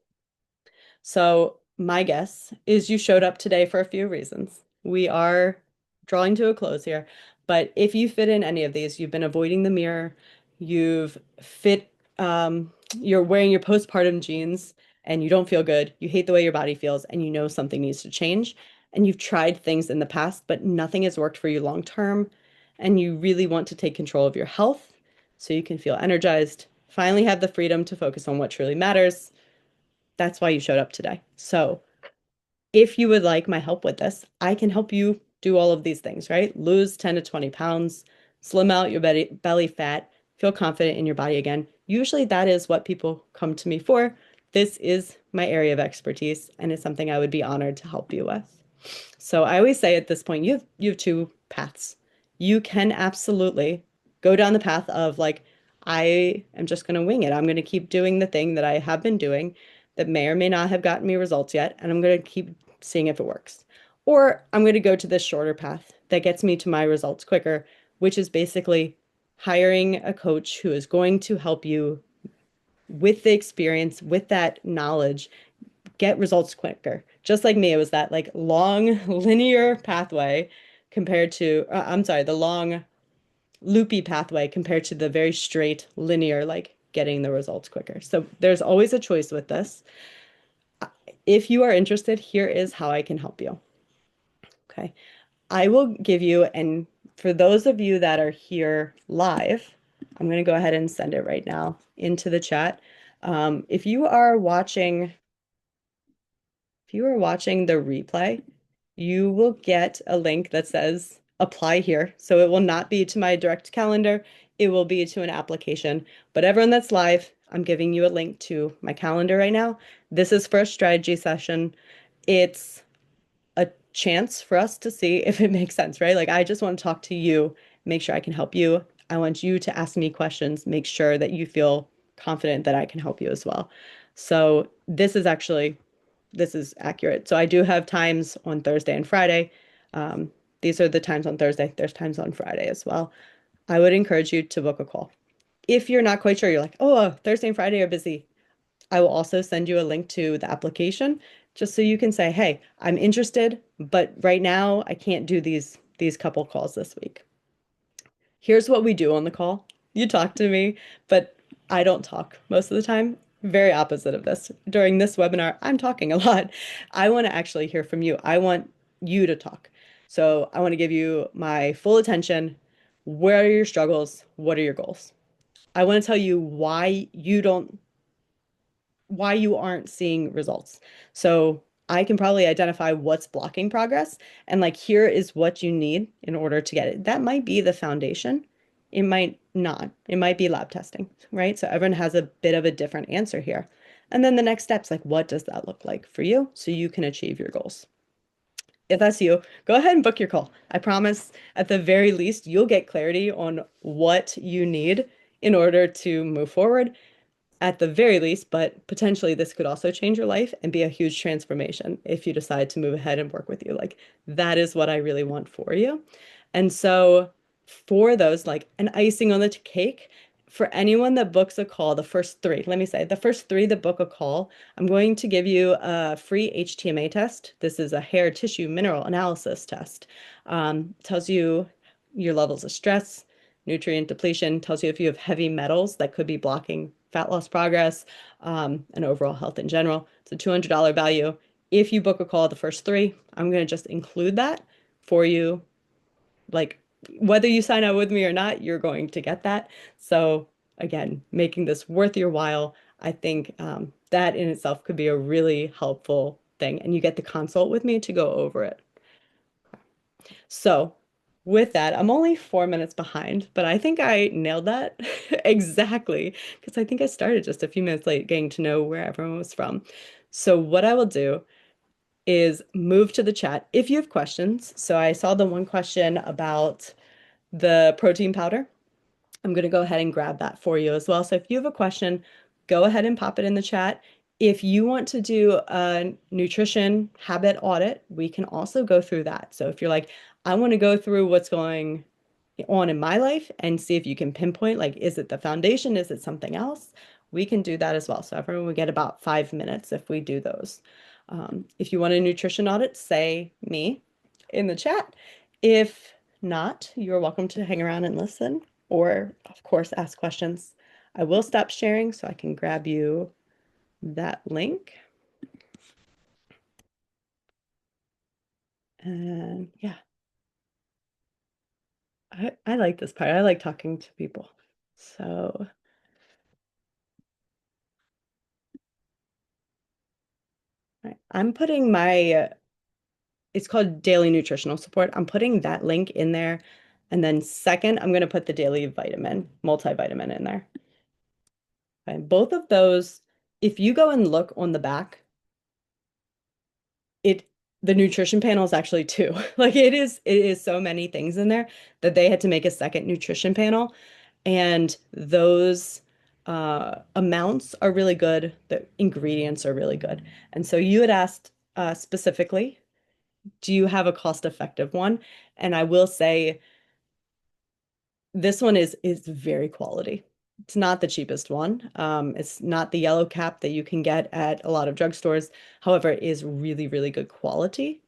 So my guess is you showed up today for a few reasons. We are drawing to a close here, but if you fit in any of these, you've been avoiding the mirror, you've fit, you're wearing your postpartum jeans and you don't feel good, you hate the way your body feels, and you know something needs to change, and you've tried things in the past, but nothing has worked for you long term, and you really want to take control of your health so you can feel energized, finally have the freedom to focus on what truly matters. That's why you showed up today. So, if you would like my help with this, I can help you do all of these things, right? Lose 10 to 20 pounds, slim out your belly fat, feel confident in your body again. Usually, that is what people come to me for. This is my area of expertise, and it's something I would be honored to help you with. So I always say at this point, you have two paths. You can absolutely go down the path of like, I am just going to wing it. I'm going to keep doing the thing that I have been doing that may or may not have gotten me results yet, and I'm going to keep seeing if it works. Or I'm going to go to this shorter path that gets me to my results quicker, which is basically hiring a coach who is going to help you with the experience, with that knowledge, get results quicker. Just like me, it was that like long linear pathway compared to, I'm sorry, the long loopy pathway compared to the very straight linear, like getting the results quicker. So there's always a choice with this. If you are interested, here is how I can help you. Okay. I will give you, and for those of you that are here live, I'm going to go ahead and send it right now into the chat. If you are watching If you are watching the replay, you will get a link that says apply here. So it will not be to my direct calendar, it will be to an application. But everyone that's live, I'm giving you a link to my calendar right now. This is for a strategy session. It's a chance for us to see if it makes sense, right? Like, I just want to talk to you, make sure I can help you. I want you to ask me questions, make sure that you feel confident that I can help you as well. So this is accurate. So I do have times on Thursday and Friday. Um, these are the times on Thursday. There's times on Friday as well. I would encourage you to book a call. If you're not quite sure, you're like, oh, Thursday and Friday are busy. I will also send you a link to the application just so you can say, hey, I'm interested, but right now I can't do these couple calls this week. Here's what we do on the call. You talk to me, but I don't talk most of the time. Very opposite of this. During this webinar, I'm talking a lot. I want to actually hear from you. I want you to talk. So I want to give you my full attention. Where are your struggles? What are your goals? I want to tell you why you aren't seeing results. So I can probably identify what's blocking progress and like here is what you need in order to get it. That might be the foundation. It might not. It might be lab testing, right? So everyone has a bit of a different answer here. And then the next steps, like what does that look like for you so you can achieve your goals? If that's you, go ahead and book your call. I promise at the very least, you'll get clarity on what you need in order to move forward at the very least, but potentially this could also change your life and be a huge transformation if you decide to move ahead and work with you. Like that is what I really want for you. And so for those, like an icing on the cake, for anyone that books a call, the first three, let me say, the first three that book a call, I'm going to give you a free HTMA test. This is a hair tissue mineral analysis test. Tells you your levels of stress, nutrient depletion, tells you if you have heavy metals that could be blocking fat loss progress, and overall health in general. It's a $200 value. If you book a call the first three, I'm going to just include that for you. Like whether you sign up with me or not, you're going to get that. So again, making this worth your while, I think that in itself could be a really helpful thing. And you get the consult with me to go over it. So, with that, I'm only 4 minutes behind, but I think I nailed that exactly because I think I started just a few minutes late getting to know where everyone was from. So, what I will do is move to the chat if you have questions. So, I saw the one question about the protein powder. I'm going to go ahead and grab that for you as well. So if you have a question, go ahead and pop it in the chat. If you want to do a nutrition habit audit, we can also go through that. So if you're like, I want to go through what's going on in my life and see if you can pinpoint, like, is it the foundation? Is it something else? We can do that as well. So everyone will get about 5 minutes if we do those. If you want a nutrition audit, say me in the chat. If not, you're welcome to hang around and listen, or of course, ask questions. I will stop sharing so I can grab you that link. And yeah, I like this part. I like talking to people. So I'm putting it's called daily nutritional support. I'm putting that link in there. And then second, I'm going to put the daily multivitamin in there. Okay. Both of those, if you go and look on the back, it the nutrition panel is actually two. Like it is so many things in there that they had to make a second nutrition panel. And those amounts are really good. The ingredients are really good. And so you had asked specifically, do you have a cost-effective one? And I will say this one is very quality. It's not the cheapest one. It's not the yellow cap that you can get at a lot of drugstores. However, it is really, really good quality,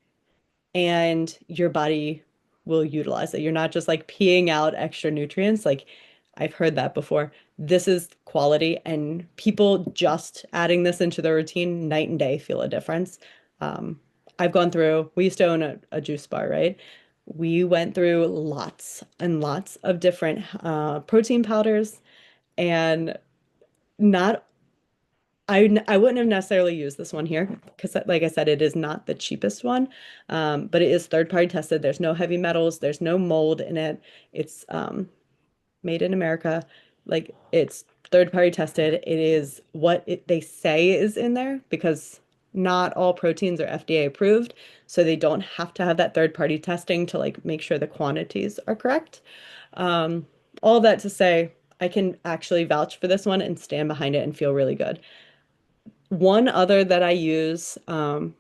and your body will utilize it. You're not just like peeing out extra nutrients. Like I've heard that before. This is quality, and people just adding this into their routine night and day feel a difference. Um, I've gone through, we used to own a juice bar, right? We went through lots and lots of different protein powders, and not I wouldn't have necessarily used this one here because, like I said, it is not the cheapest one, but it is third-party tested. There's no heavy metals. There's no mold in it. It's made in America. Like it's third-party tested. It is what they say is in there because not all proteins are FDA approved, so they don't have to have that third-party testing to like make sure the quantities are correct. Um, all that to say, I can actually vouch for this one and stand behind it and feel really good. One other that I use, I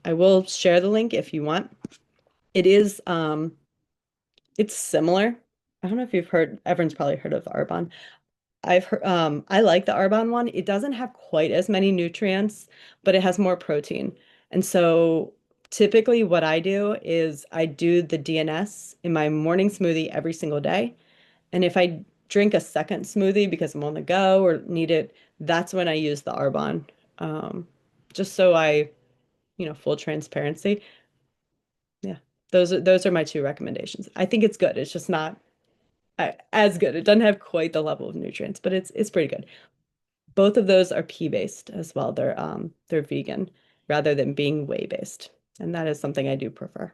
will share the link if you want. It is, it's similar. I don't know if you've heard, everyone's probably heard of Arbonne. I've heard, I like the Arbonne one. It doesn't have quite as many nutrients, but it has more protein. And so typically what I do is I do the DNS in my morning smoothie every single day. And if I drink a second smoothie because I'm on the go or need it, that's when I use the Arbonne. Um, just so full transparency. Yeah. Those are my two recommendations. I think it's good. It's just not as good. It doesn't have quite the level of nutrients, but it's pretty good. Both of those are pea based as well. They're vegan rather than being whey based. And that is something I do prefer.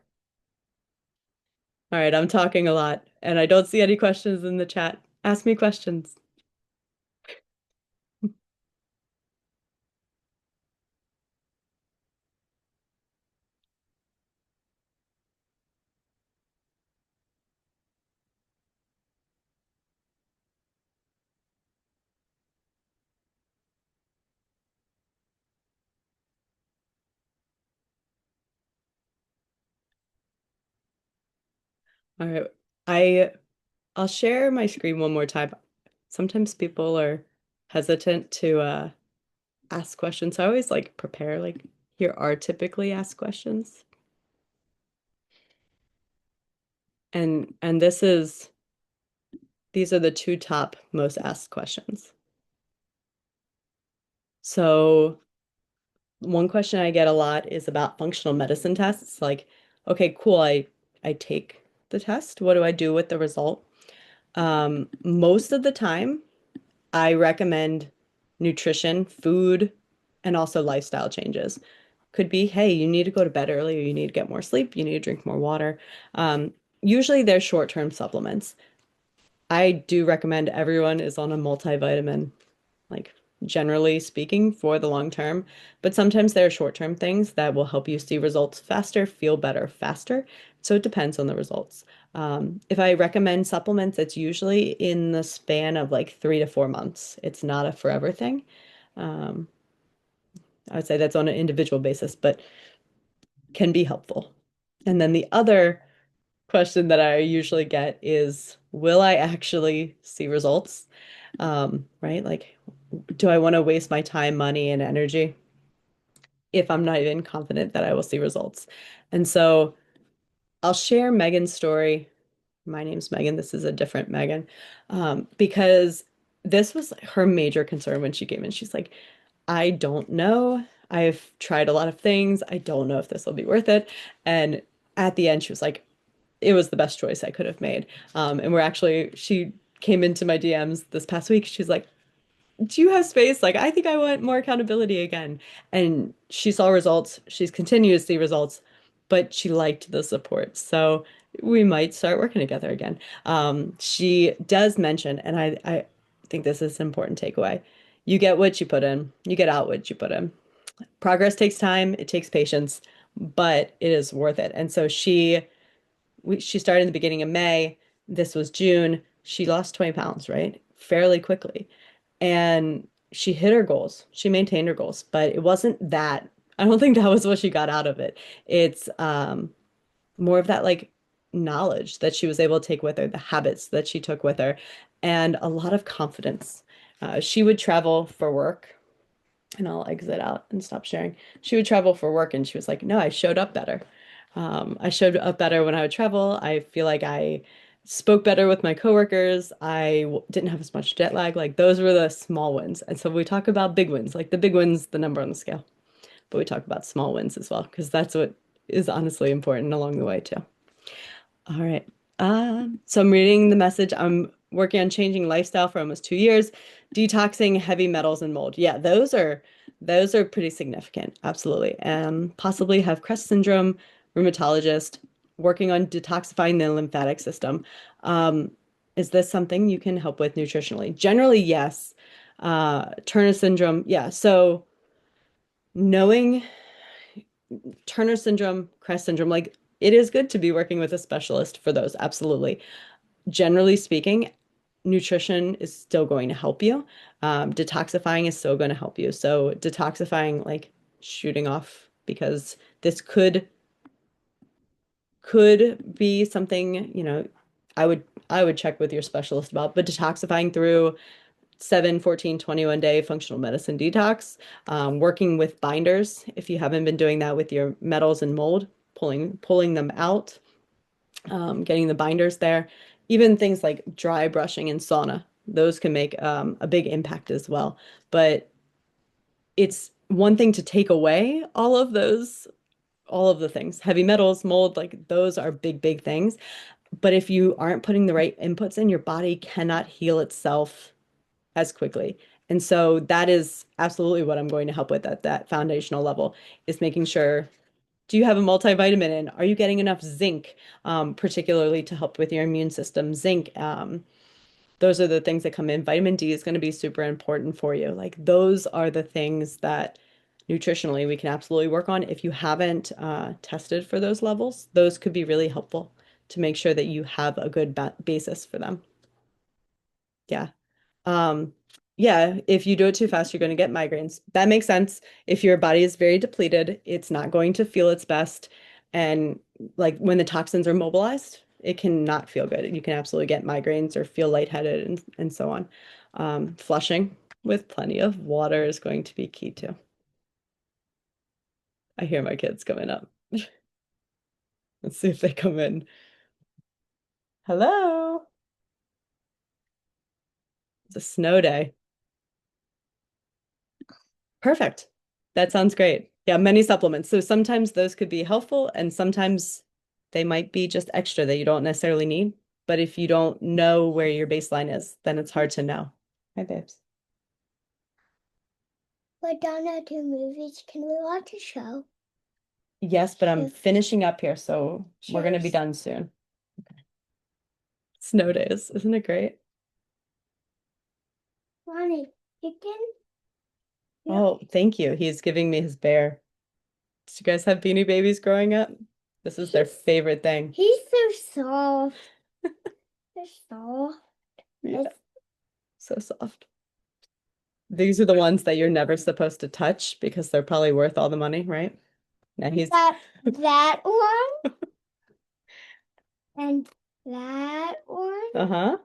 All right, I'm talking a lot and I don't see any questions in the chat. Ask me questions. All right. I I'll share my screen one more time. Sometimes people are hesitant to ask questions. So I always like prepare like here are typically asked questions. And these are the two top most asked questions. So one question I get a lot is about functional medicine tests. Like, okay, cool, I take the test. What do I do with the result? Most of the time, I recommend nutrition, food, and also lifestyle changes. Could be, hey, you need to go to bed earlier, you need to get more sleep, you need to drink more water. Usually they're short-term supplements. I do recommend everyone is on a multivitamin, like generally speaking, for the long term. But sometimes there are short-term things that will help you see results faster, feel better faster. So it depends on the results. If I recommend supplements, it's usually in the span of like 3 to 4 months. It's not a forever thing. Um, I would say that's on an individual basis, but can be helpful. And then the other question that I usually get is, will I actually see results? Right? Like, do I want to waste my time, money, and energy if I'm not even confident that I will see results? And so I'll share Megan's story. My name's Megan. This is a different Megan, because this was her major concern when she came in. She's like, I don't know. I've tried a lot of things. I don't know if this will be worth it. And at the end, she was like, it was the best choice I could have made. She came into my DMs this past week. She's like, do you have space? Like, I think I want more accountability again. And she saw results. She's continued to see results, but she liked the support. So we might start working together again. She does mention, and I think this is an important takeaway. You get what you put in, you get out what you put in. Progress takes time, it takes patience, but it is worth it. And so she started in the beginning of May. This was June. She lost 20 pounds, right? Fairly quickly. And she hit her goals. She maintained her goals, but it wasn't that. I don't think that was what she got out of it. It's more of that like knowledge that she was able to take with her, the habits that she took with her, and a lot of confidence. She would travel for work, and I'll exit out and stop sharing. She would travel for work, and she was like, "No, I showed up better. I showed up better when I would travel. I feel like I spoke better with my coworkers. Didn't have as much jet lag. Like those were the small wins. And so we talk about big wins, like the big wins, the number on the scale, but we talk about small wins as well, because that's what is honestly important along the way too. All right. So I'm reading the message. I'm working on changing lifestyle for almost 2 years, detoxing heavy metals and mold. Yeah, those are pretty significant. Absolutely. Possibly have Crest syndrome, rheumatologist, working on detoxifying the lymphatic system. Um, is this something you can help with nutritionally? Generally, yes. Turner syndrome, yeah. So knowing Turner syndrome, Crest syndrome, like it is good to be working with a specialist for those. Absolutely. Generally speaking, nutrition is still going to help you. Detoxifying is still going to help you. So detoxifying, like shooting off, because this could be something, I would check with your specialist about, but detoxifying through 7, 14, 21 day functional medicine detox, working with binders if you haven't been doing that with your metals and mold, pulling them out, getting the binders there. Even things like dry brushing and sauna, those can make a big impact as well. But it's one thing to take away all of the things, heavy metals, mold, like those are big, big things. But if you aren't putting the right inputs in, your body cannot heal itself as quickly. And so that is absolutely what I'm going to help with at that foundational level is making sure, do you have a multivitamin in? Are you getting enough zinc, particularly to help with your immune system? Zinc, those are the things that come in. Vitamin D is going to be super important for you. Like those are the things that nutritionally we can absolutely work on. If you haven't tested for those levels, those could be really helpful to make sure that you have a good basis for them. Yeah. Um, yeah, if you do it too fast, you're going to get migraines. That makes sense. If your body is very depleted, it's not going to feel its best. And like when the toxins are mobilized, it can not feel good. You can absolutely get migraines or feel lightheaded and so on. Flushing with plenty of water is going to be key too. I hear my kids coming up. Let's see if they come in. Hello. It's a snow day. Perfect. That sounds great. Yeah, many supplements. So sometimes those could be helpful and sometimes they might be just extra that you don't necessarily need. But if you don't know where your baseline is, then it's hard to know. Hi, babes. We're done at the movies. Can we watch a show? Yes, but I'm finishing up here, so we're going to be done soon. Snow days. Isn't it great? Ronnie, chicken? Oh, thank you. He's giving me his bear. Did you guys have Beanie Babies growing up? This is their favorite thing. He's so soft. So soft. Yeah, so soft. These are the ones that you're never supposed to touch because they're probably worth all the money, right? Now he's That one and that one uh-huh.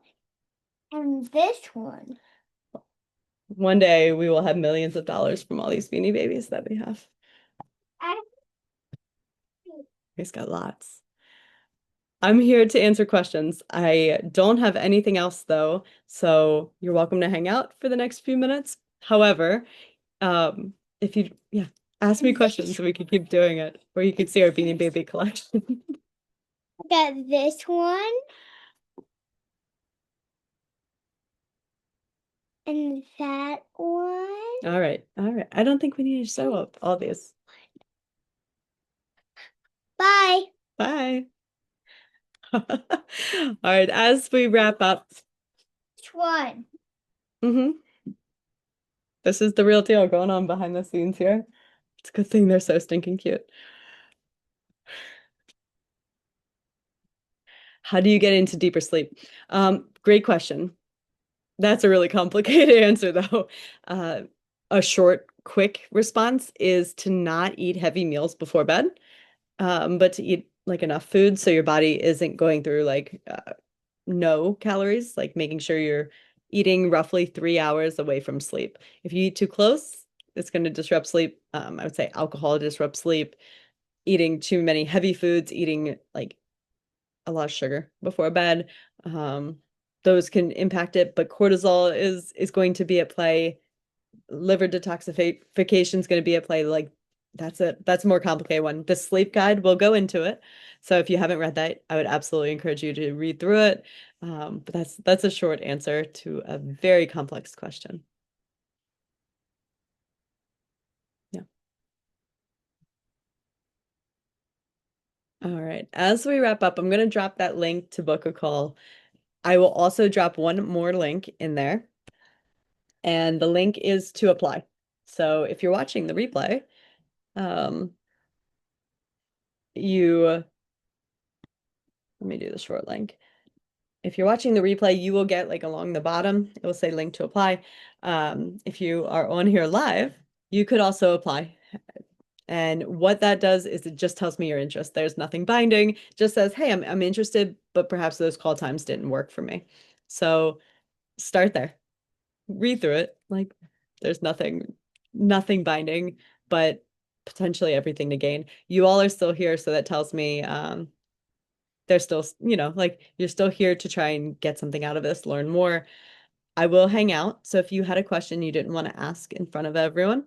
and this one. One day we will have millions of dollars from all these Beanie Babies that we have. I He's got lots. I'm here to answer questions. I don't have anything else though, so you're welcome to hang out for the next few minutes. However, if you yeah, ask me questions so we can keep doing it, or you could see our Beanie Baby collection. got this one and that one. All right, all right. I don't think we need to show up all these. Bye. Bye. All right, as we wrap up, Which one? hmm this is the real deal going on behind the scenes here. It's a good thing they're so stinking cute. How do you get into deeper sleep? Great question. That's a really complicated answer, though. Uh, a short, quick response is to not eat heavy meals before bed, but to eat like enough food so your body isn't going through like no calories, like making sure you're eating roughly 3 hours away from sleep. If you eat too close, it's going to disrupt sleep. I would say alcohol disrupts sleep. Eating too many heavy foods, eating like a lot of sugar before bed, um, those can impact it. But cortisol is going to be at play. Liver detoxification is going to be at play. Like that's a more complicated one. The sleep guide will go into it. So if you haven't read that, I would absolutely encourage you to read through it. But that's a short answer to a very complex question. Yeah. All right. As we wrap up, I'm going to drop that link to book a call. I will also drop one more link in there, and the link is to apply. So if you're watching the replay, um, let me do the short link. If you're watching the replay, you will get like along the bottom, it will say link to apply. If you are on here live, you could also apply And what that does is it just tells me your interest. There's nothing binding, it just says, hey, I'm interested, but perhaps those call times didn't work for me. So start there, read through it. Like there's nothing binding, but potentially everything to gain. You all are still here, so that tells me they're still, like you're still here to try and get something out of this, learn more. I will hang out. So if you had a question you didn't want to ask in front of everyone,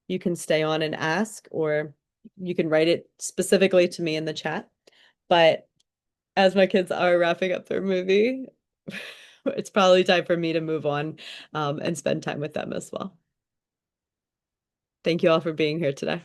you can stay on and ask, or you can write it specifically to me in the chat. But as my kids are wrapping up their movie, it's probably time for me to move on, and spend time with them as well. Thank you all for being here today.